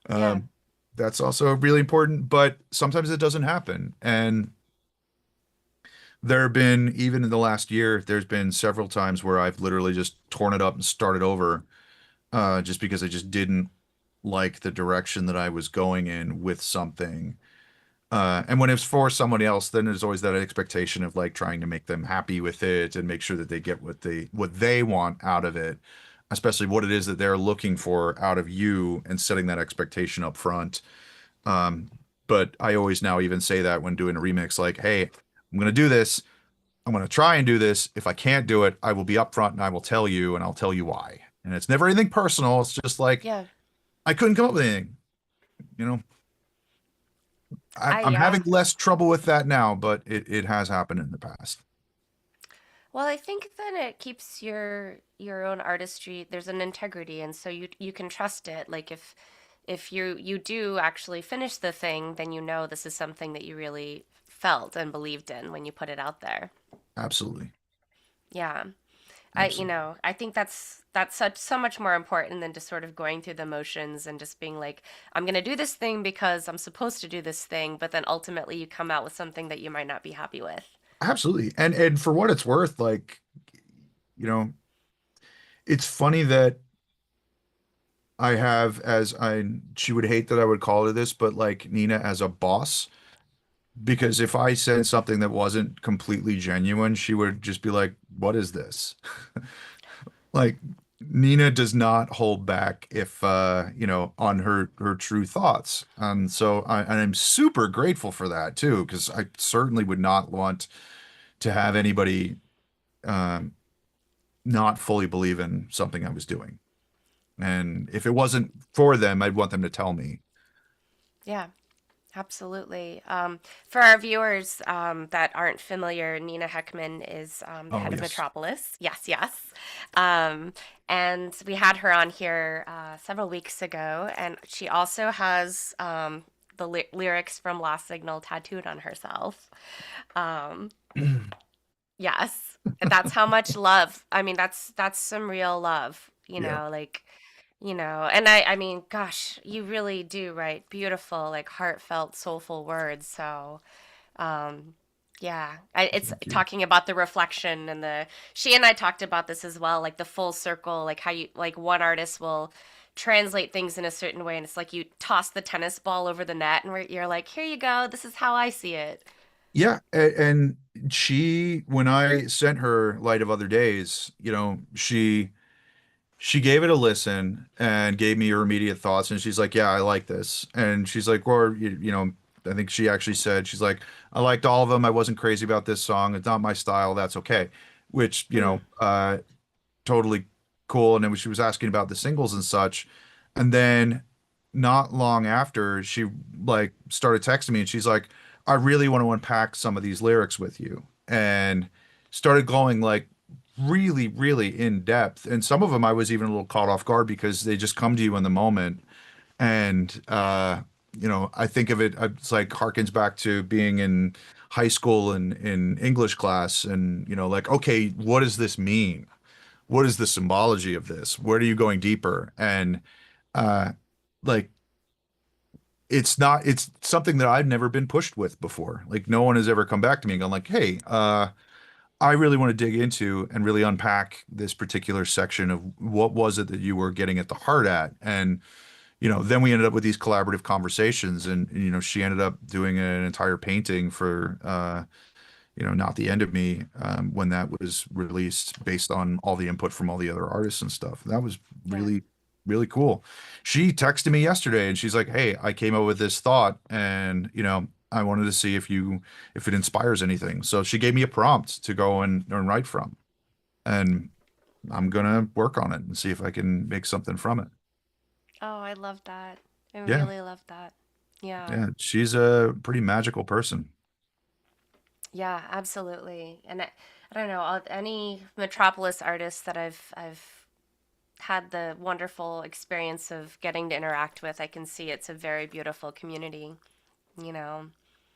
Yeah. Um, that's also really important, but sometimes it doesn't happen. And there have been, even in the last year, there's been several times where I've literally just torn it up and started over, just because I just didn't like the direction that I was going in with something. And when it's for somebody else, then there's always that expectation of like trying to make them happy with it and make sure that they get what they want out of it, especially what it is that they're looking for out of you and setting that expectation up front. Um, but I always now even say that when doing a remix, like, hey, I'm gonna do this. I'm gonna try and do this. If I can't do it, I will be upfront and I will tell you and I'll tell you why. And it's never anything personal. It's just like Yeah. I couldn't come up with anything. You know, I I'm having yeah. less trouble with that now, but it has happened in the past. Well, I think then it keeps your own artistry. There's an integrity, and so you can trust it. Like if you do actually finish the thing, then you know this is something that you really felt and believed in when you put it out there. Absolutely. Yeah. Absolutely. I think that's such so much more important than just sort of going through the motions and just being like, I'm gonna do this thing because I'm supposed to do this thing, but then ultimately you come out with something that you might not be happy with. Absolutely. And for what it's worth, like, you know, it's funny that I have as I she would hate that I would call her this, but like Nina as a boss. Because if I said something that wasn't completely genuine, she would just be like, "What is this?" Like Nina does not hold back if on her true thoughts. And so I'm super grateful for that too, because I certainly would not want to have anybody um not fully believe in something I was doing. And if it wasn't for them, I'd want them to tell me. Yeah. Absolutely. For our viewers that aren't familiar, Nina Heckman is the Oh, head of yes. Metropolis. Yes, yes. Um, and we had her on here several weeks ago, and she also has the lyrics from Lost Signal tattooed on herself. Um, yes, that's how much love. I mean, that's some real love, Yeah. like and I mean, gosh, you really do write beautiful, like heartfelt, soulful words. So, um, yeah, it's Thank you. talking about the reflection and she and I talked about this as well, like the full circle, like how like one artist will translate things in a certain way. And it's like you toss the tennis ball over the net and you're like, here you go. This is how I see it. Yeah, and she, when I sent her Light of Other Days, she gave it a listen and gave me her immediate thoughts, and she's like, "Yeah, I like this," and she's like, "Or I think she actually said, she's like, I liked all of them. I wasn't crazy about this song. It's not my style. That's okay. Which, Mm. totally cool. And then she was asking about the singles and such. And then not long after, she like started texting me and she's like, I really want to unpack some of these lyrics with you. And started going like really, really in depth. And some of them I was even a little caught off guard because they just come to you in the moment. And I think of it, it's like harkens back to being in high school and in English class and, like, okay, what does this mean? What is the symbology of this? Where are you going deeper? And uh like it's something that I've never been pushed with before. Like no one has ever come back to me and gone like, hey, I really want to dig into and really unpack this particular section of what was it that you were getting at the heart at. And then we ended up with these collaborative conversations, and she ended up doing an entire painting for Not the End of Me, when that was released based on all the input from all the other artists and stuff. That was Yeah. really, really cool. She texted me yesterday and she's like, hey, I came up with this thought and, I wanted to see if it inspires anything. So she gave me a prompt to go and write from. And I'm gonna work on it and see if I can make something from it. Oh, I love that. I Yeah. really love that. Yeah. Yeah. She's a pretty magical person. Yeah, absolutely. And I don't know, any Metropolis artists that I've had the wonderful experience of getting to interact with, I can see it's a very beautiful community, you know.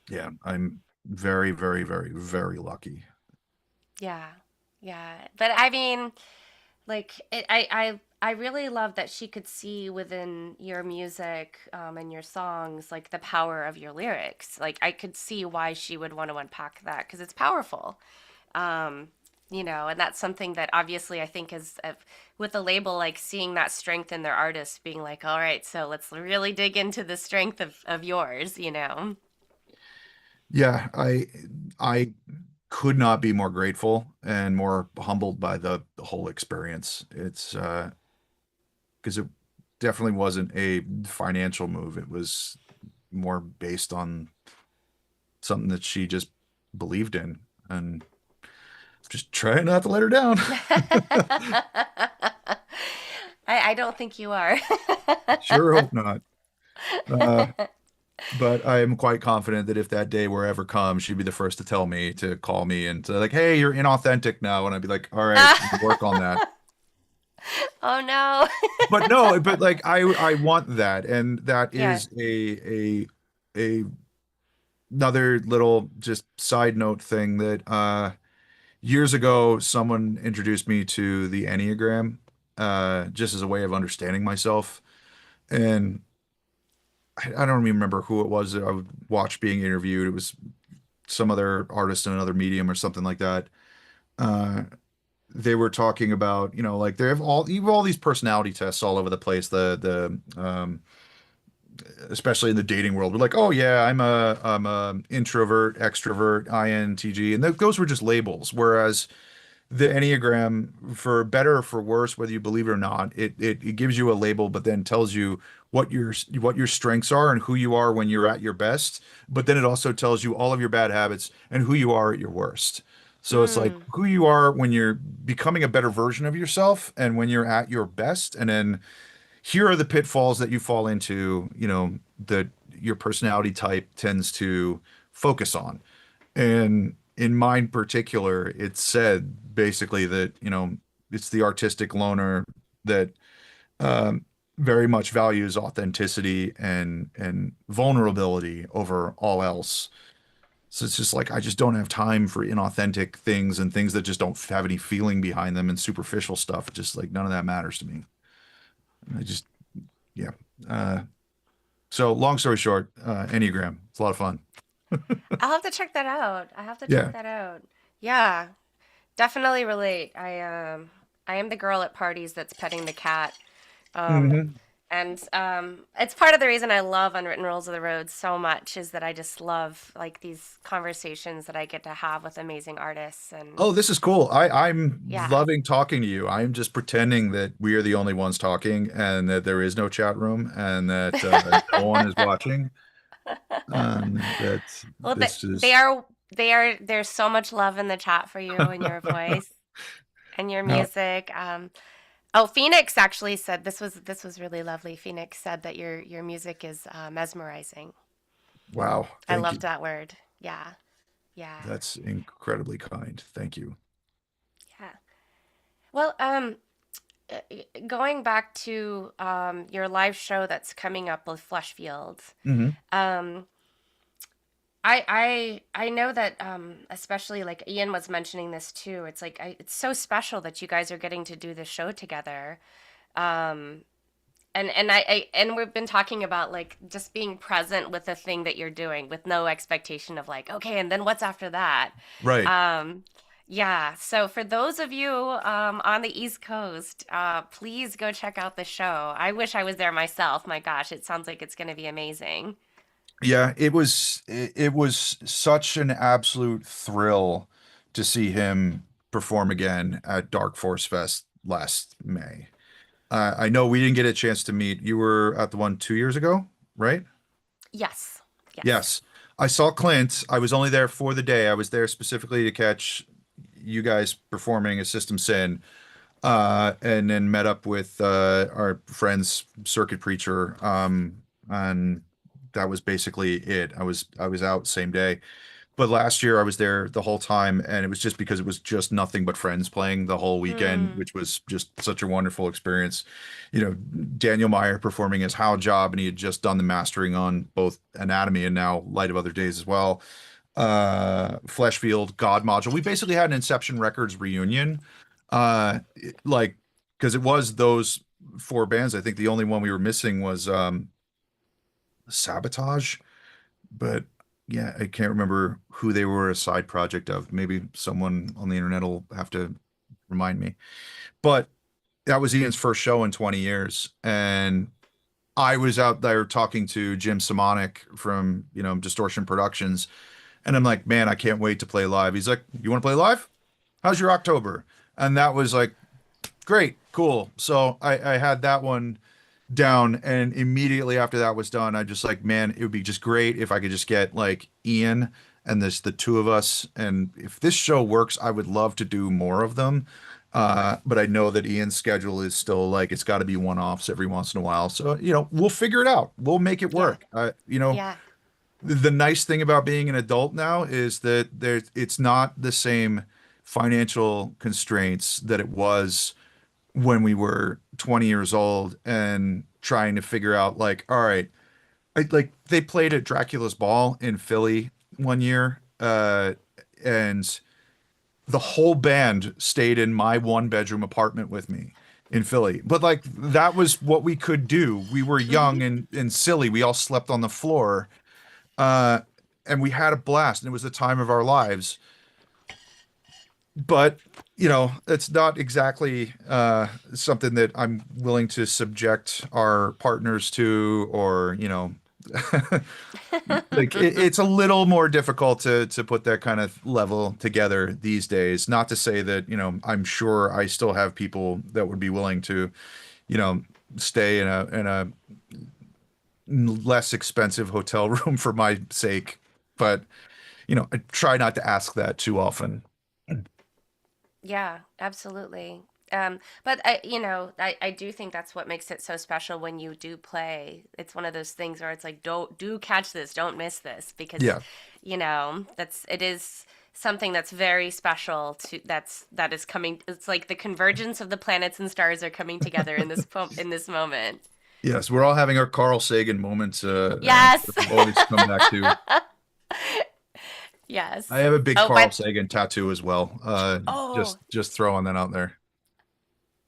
Yeah. I'm very, very, very, very lucky. Yeah. Yeah. But I mean, I really love that she could see within your music, and your songs, like the power of your lyrics. Like I could see why she would want to unpack that because it's powerful. Um, and that's something that obviously I think is, with a label, like seeing that strength in their artists, being like, all right, so let's really dig into the strength of yours. Yeah. I could not be more grateful and more humbled by the whole experience. It's because it definitely wasn't a financial move. It was more based on something that she just believed in and just trying not to let her down. I don't think you are. Sure hope not. Uh, but I am quite confident that if that day were ever come, she'd be the first to tell me to call me and to like, hey, you're inauthentic now. And I'd be like, all right, work on that. Oh no. But no, but like I want that. And that Yeah. is a another little just side note thing that years ago someone introduced me to the Enneagram just as a way of understanding myself. And I don't even remember who it was that I would watch being interviewed. It was some other artist in another medium or something like that. Uh, they were talking about, like they have you have all these personality tests all over the place. The especially in the dating world, we're like, oh yeah, I'm a introvert, extrovert, INTG, and those were just labels. Whereas the Enneagram, for better or for worse, whether you believe it or not, it gives you a label, but then tells you what your strengths are and who you are when you're at your best. But then it also tells you all of your bad habits and who you are at your worst. So it's like Mm. who you are when you're becoming a better version of yourself and when you're at your best. And then here are the pitfalls that you fall into, that your personality type tends to focus on. And in mine particular, it said basically that, it's the artistic loner that um, very much values authenticity and vulnerability over all else. So it's just like I just don't have time for inauthentic things and things that just don't have any feeling behind them and superficial stuff. Just like none of that matters to me. I just yeah. Uh, so long story short, Enneagram. It's a lot of fun. I'll have to check that out. I have to check Yeah. that out. Yeah, definitely relate. I am the girl at parties that's petting the cat. Um, hmm and it's part of the reason I love Unwritten Rules of the Road so much, is that I just love like these conversations that I get to have with amazing artists. And Oh, this is cool. I'm yeah. loving talking to you. I'm just pretending that we are the only ones talking and that there is no chat room and that no one is watching. That Well, this they is are there's so much love in the chat for you and your voice and your now. music. Oh, Phoenix actually said this was really lovely. Phoenix said that your music is mesmerizing. Wow, I thank loved you. that word. Yeah, yeah, That's incredibly kind. Thank you. yeah. Well, going back to your live show that's coming up with Fleshfield, Hmm. um, I know that especially like Ian was mentioning this too. It's like it's so special that you guys are getting to do this show together. Um, and we've been talking about like just being present with the thing that you're doing with no expectation of like, okay, and then what's after that? Right. Um, yeah. So for those of you on the East Coast, please go check out the show. I wish I was there myself. My gosh, it sounds like it's going to be amazing. Yeah, it was such an absolute thrill to see him perform again at Dark Force Fest last May. I know we didn't get a chance to meet. You were at the one 2 years ago, right? Yes. Yes. Yes. I saw Clint. I was only there for the day. I was there specifically to catch you guys performing a System Sin, and then met up with our friends, Circuit Preacher, and that was basically it. I was out same day. But last year I was there the whole time, and it was just because it was just nothing but friends playing the whole weekend, Mm. which was just such a wonderful experience. You know, Daniel Meyer performing his How Job, and he had just done the mastering on both Anatomy and now Light of Other Days as well. Fleshfield, God Module. We basically had an Inception Records reunion. Like, because it was those four bands. I think the only one we were missing was Sabotage, but yeah, I can't remember who they were a side project of. Maybe someone on the internet will have to remind me. But that was Ian's first show in 20 years. And I was out there talking to Jim Simonic from, Distortion Productions. And I'm like, man, I can't wait to play live. He's like, you want to play live? How's your October? And that was like, great, cool. So I had that one down, and immediately after that was done, I just like, man, it would be just great if I could just get like Ian and the two of us. And if this show works, I would love to do more of them. But I know that Ian's schedule is still like it's got to be one-offs every once in a while. So, we'll figure it out. We'll make it Yeah. work. Yeah. The nice thing about being an adult now is that it's not the same financial constraints that it was when we were 20 years old and trying to figure out like, all right, like they played at Dracula's Ball in Philly one year, and the whole band stayed in my one bedroom apartment with me in Philly. But like that was what we could do. We were Hmm. young and silly. We all slept on the floor. Uh, and we had a blast, and it was the time of our lives. But it's not exactly something that I'm willing to subject our partners to, or like it's a little more difficult to put that kind of level together these days. Not to say that I'm sure I still have people that would be willing to you know stay in a less expensive hotel room for my sake, but I try not to ask that too often. Yeah, absolutely. But I do think that's what makes it so special when you do play. It's one of those things where it's like, don't do catch this, don't miss this, because Yeah. it is something that's very special that is coming. It's like the convergence of the planets and stars are coming together in in this moment. Yes, we're all having our Carl Sagan moments, Yes. that we always come back to. I Yes. have a big Oh, Carl Sagan tattoo as well. oh, Just throwing that out there.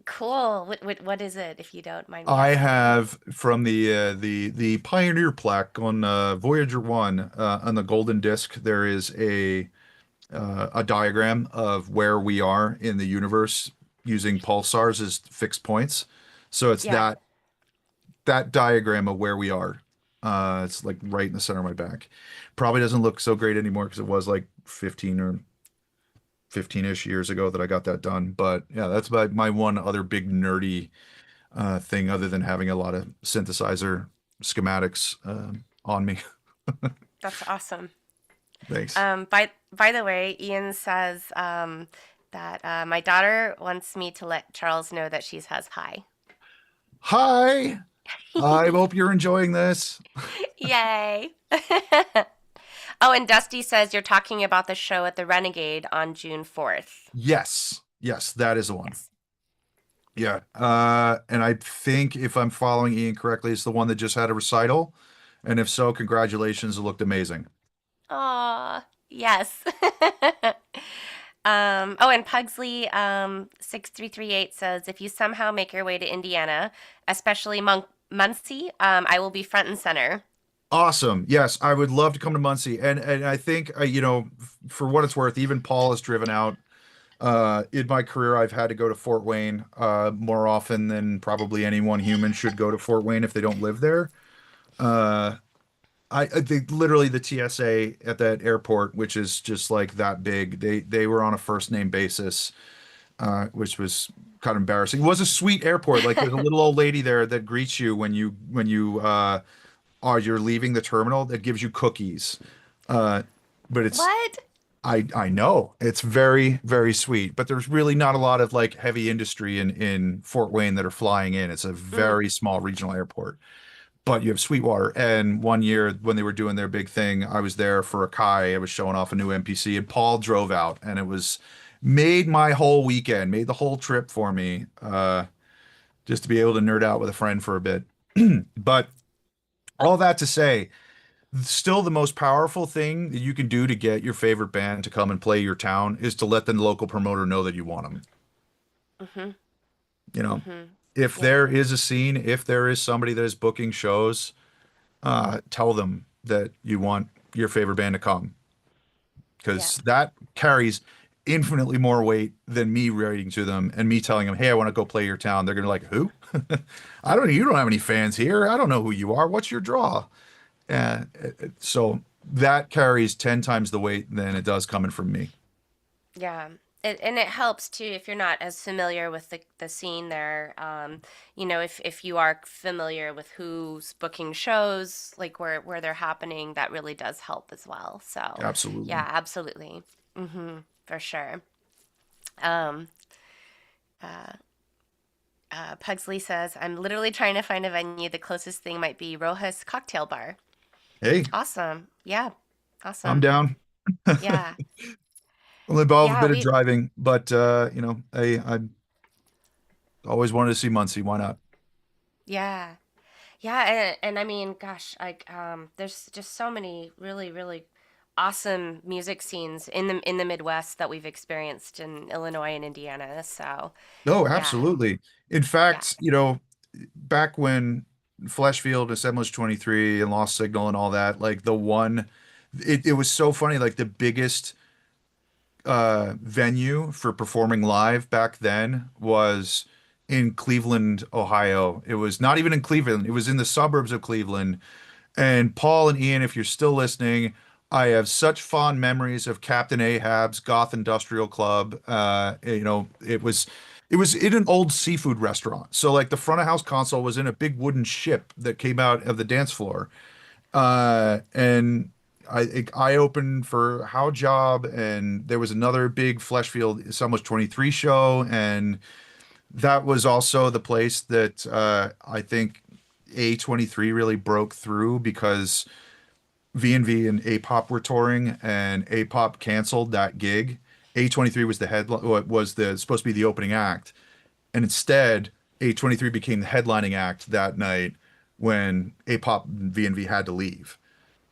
cool. What is it, if you don't mind me I asking? have from the Pioneer plaque on Voyager 1, on the golden disc. There is a diagram of where we are in the universe using pulsars as fixed points. So it's Yeah. that diagram of where we are. It's like right in the center of my back. Probably doesn't look so great anymore because it was like 15 or 15-ish years ago that I got that done. But yeah, that's my one other big nerdy thing other than having a lot of synthesizer schematics on me. That's awesome. Thanks. By the way, Ian says that my daughter wants me to let Charles know that she says hi. Hi. I hope you're enjoying this. Yay! Oh, and Dusty says you're talking about the show at the Renegade on June 4th. Yes. Yes, that is the one. Yes. Yeah. And I think if I'm following Ian correctly, it's the one that just had a recital. And if so, congratulations. It looked amazing. Aw, yes. Oh, and Pugsley 6338 says if you somehow make your way to Indiana, especially Muncie, I will be front and center. Awesome. Yes, I would love to come to Muncie. And I think for what it's worth, even Paul has driven out. In my career, I've had to go to Fort Wayne more often than probably anyone human should go to Fort Wayne if they don't live there. Uh, I think literally the TSA at that airport, which is just like that big, they were on a first name basis, which was kind of embarrassing. It was a sweet airport. Like there's a little old lady there that greets you when you are you're leaving the terminal that gives you cookies. Uh, but it's What? I know it's very, very sweet, but there's really not a lot of like heavy industry in Fort Wayne that are flying in. It's a Mm, very small regional airport, but you have Sweetwater. And one year when they were doing their big thing, I was there for a Kai. I was showing off a new MPC, and Paul drove out, and it was made my whole weekend, made the whole trip for me, just to be able to nerd out with a friend for a bit. But all that to say, still the most powerful thing that you can do to get your favorite band to come and play your town is to let the local promoter know that you want them. mm-hmm, You know, mm-hmm. if Yeah, there is a scene, if there is somebody that is booking shows, tell them that you want your favorite band to come yeah. because that carries infinitely more weight than me writing to them and me telling them, "Hey, I want to go play your town." They're gonna be like, "Who? I don't. You don't have any fans here. I don't know who you are. What's your draw?" So that carries 10 times the weight than it does coming from me. Yeah. And it helps too if you're not as familiar with the scene there. If you are familiar with who's booking shows, like where they're happening, that really does help as well. So, Absolutely. yeah, absolutely. For sure. Um, uh, Pugsley says, I'm literally trying to find a venue. The closest thing might be Rojas Cocktail Bar. Hey, Awesome. Yeah. I'm Awesome. down. Yeah. Will involve a Yeah, bit of driving, but I always wanted to see Muncie. Why not? yeah. Yeah, and I mean, gosh, there's just so many really, really awesome music scenes in the Midwest that we've experienced in Illinois and Indiana. So, No, yeah, absolutely. In yeah, fact, back when Fleshfield, Assemblage 23, and Lost Signal and all that, like it was so funny. Like the biggest venue for performing live back then was in Cleveland, Ohio. It was not even in Cleveland, it was in the suburbs of Cleveland. And Paul and Ian, if you're still listening, I have such fond memories of Captain Ahab's Goth Industrial Club. It was in an old seafood restaurant. So like the front of house console was in a big wooden ship that came out of the dance floor. And I opened for How Job, and there was another big Fleshfield Summers 23 show, and that was also the place that I think A23 really broke through because V&V and A-pop were touring, and A-pop canceled that gig. A23 was the head was the supposed to be the opening act, and instead A23 became the headlining act that night when A-pop and V&V had to leave.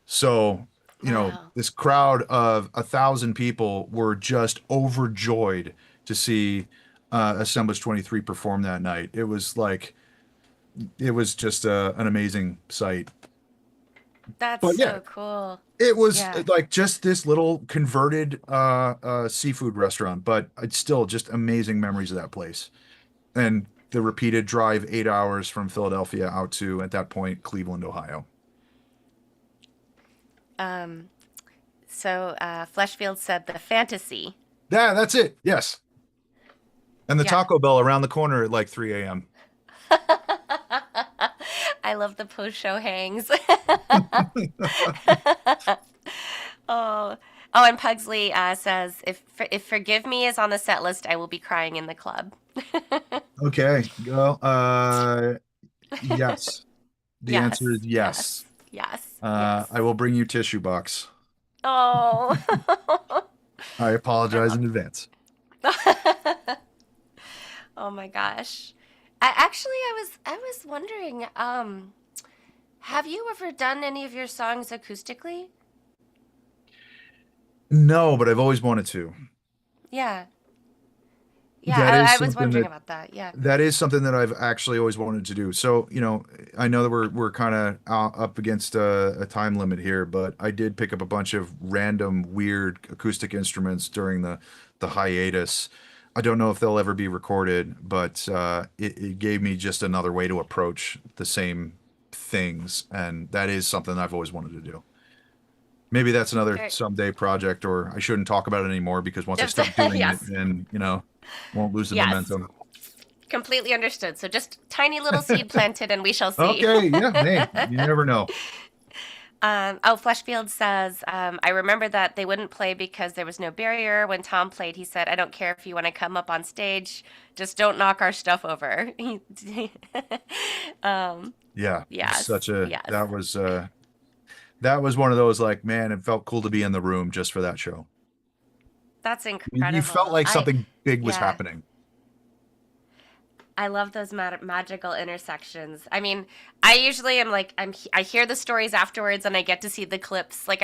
So, wow, this crowd of 1,000 people were just overjoyed to see Assemblage 23 perform that night. It was just an amazing sight. that's But yeah, so cool. it was Yeah, like just this little converted seafood restaurant, but it's still just amazing memories of that place. And the repeated drive 8 hours from Philadelphia out to, at that point, Cleveland, Ohio. um, so Fleshfield said the fantasy. Yeah, that's it. Yes. And the Yeah. Taco Bell around the corner at like 3 a.m. I love the post-show hangs. Oh, oh, and Pugsley says, if Forgive Me is on the set list, I will be crying in the club. Okay. Well, yes. The answer is Yes, yes. yes, yes, yes. I will bring you tissue box. Oh. I I apologize love in advance. Oh my gosh. I was wondering, have you ever done any of your songs acoustically? No, but I've always wanted to. Yeah. Yeah, That is I was something wondering that about that. Yeah. that is something that I've actually always wanted to do. So, I know that we're kind of up against a time limit here, but I did pick up a bunch of random weird acoustic instruments during the hiatus. I don't know if they'll ever be recorded, but it gave me just another way to approach the same things, and that is something I've always wanted to do. Maybe that's another Very, someday project, or I shouldn't talk about it anymore because once I just, start doing it, yes. then, won't lose the Yes. momentum. Completely understood. So just tiny little seed planted and we shall see. Okay, yeah, hey, you never know. Oh, Fleshfield says, I remember that they wouldn't play because there was no barrier. When Tom played, he said, I don't care if you want to come up on stage, just don't knock our stuff over. um, Yeah, yes, yes. that was one of those like, man, it felt cool to be in the room just for that show. That's You felt incredible. like something big was Yeah, happening. I love those magical intersections. I mean, I usually am like I hear the stories afterwards and I get to see the clips. Like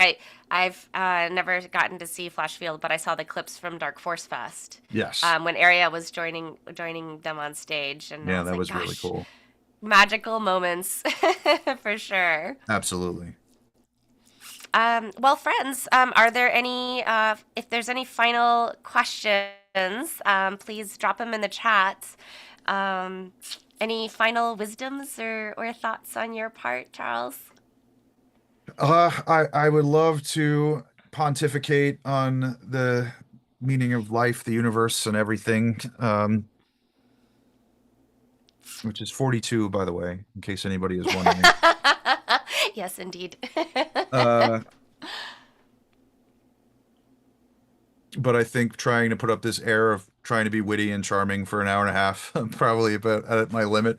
I've never gotten to see Flashfield, but I saw the clips from Dark Force Fest Yes. when Area was joining them on stage, and I Yeah, was that like, was really gosh, cool. magical moments for sure. Absolutely. Well, friends, are there any if there's any final questions, please drop them in the chat. Um, any final wisdoms or thoughts on your part, Charles? I would love to pontificate on the meaning of life, the universe, and everything. Which is 42, by the way, in case anybody is wondering. Yes, indeed. Uh, but I think trying to put up this air of trying to be witty and charming for an hour and a half, I'm probably about at my limit.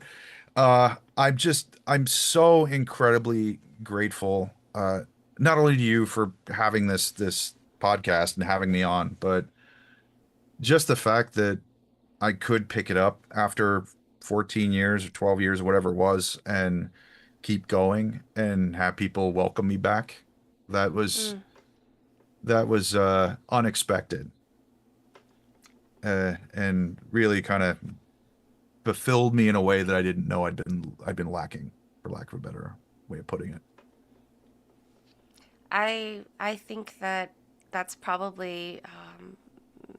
I'm so incredibly grateful, not only to you for having this podcast and having me on, but just the fact that I could pick it up after 14 years or 12 years or whatever it was and keep going and have people welcome me back. That was Mm. that was unexpected, and really kind of fulfilled me in a way that I didn't know I'd been lacking, for lack of a better way of putting it. I think that that's probably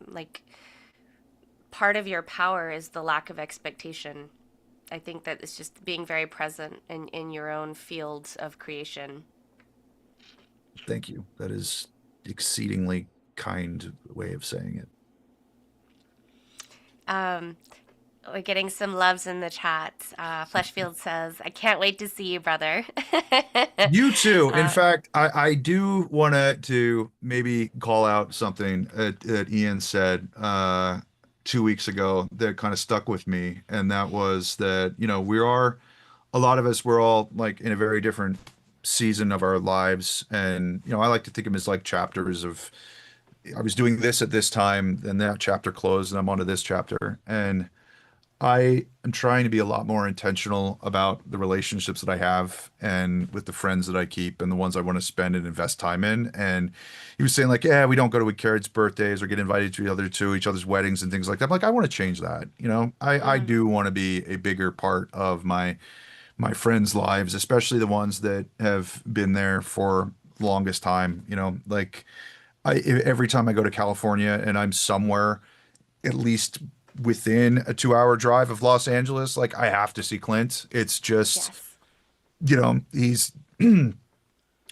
like part of your power is the lack of expectation. I think that it's just being very present in your own fields of creation. Thank you. That is exceedingly kind way of saying it. Um, we're getting some loves in the chat. Fleshfield says, I can't wait to see you, brother. You too. In uh, fact, I do want to maybe call out something that Ian said 2 weeks ago that kind of stuck with me, and that was that, a lot of us, we're all like in a very different season of our lives, and I like to think of them as like chapters of, I was doing this at this time, and that chapter closed, and I'm onto this chapter, and I am trying to be a lot more intentional about the relationships that I have and with the friends that I keep and the ones I want to spend and invest time in. And he was saying like, yeah, we don't go to each kids' birthdays or get invited to each other's weddings and things like that. I'm like, I want to change that. I mm, do want to be a bigger part of my friends' lives, especially the ones that have been there for the longest time. Like every time I go to California and I'm somewhere at least within a 2 hour drive of Los Angeles, like I have to see Clint. It's just, yes. he's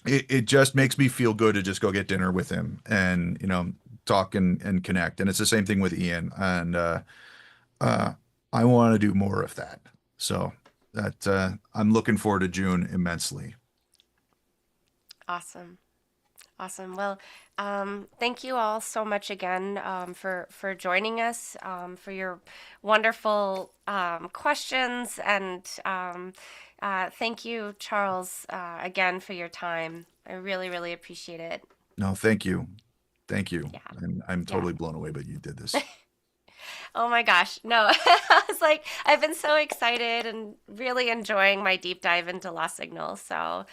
it just makes me feel good to just go get dinner with him and, talk and connect. And it's the same thing with Ian. And uh I want to do more of that. So that I'm looking forward to June immensely. Awesome. Awesome. Well, thank you all so much again for joining us, for your wonderful questions, and thank you, Charles, again for your time. I really, really appreciate it. No, thank you. Thank you. Yeah, And I'm yeah. totally blown away, but you did this. Oh my gosh, no! I was like, I've been so excited and really enjoying my deep dive into Lost Signal. So,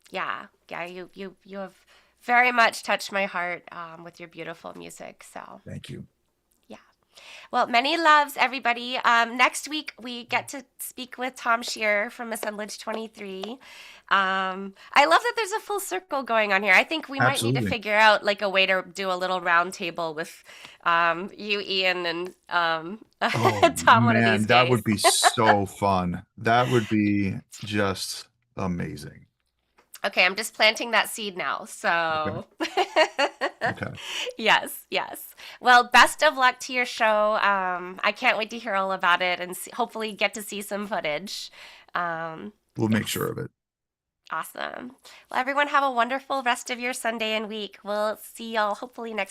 yeah, you have very much touched my heart with your beautiful music. So, Thank you. yeah. Well, many loves, everybody. Next week, we get to speak with Tom Shearer from Assemblage 23. I love that there's a full circle going on here. I think we might need to Absolutely. figure out like a way to do a little round table with you, Ian, and Oh Tom one of man, these that days. would be so fun. That would be just amazing. Okay, I'm just planting that seed now. Okay. So, Okay. yes, yes. Well, best of luck to your show. I can't wait to hear all about it and hopefully get to see some footage. We'll make Yes, sure of it. awesome. Well, everyone, have a wonderful rest of your Sunday and week. We'll see y'all hopefully next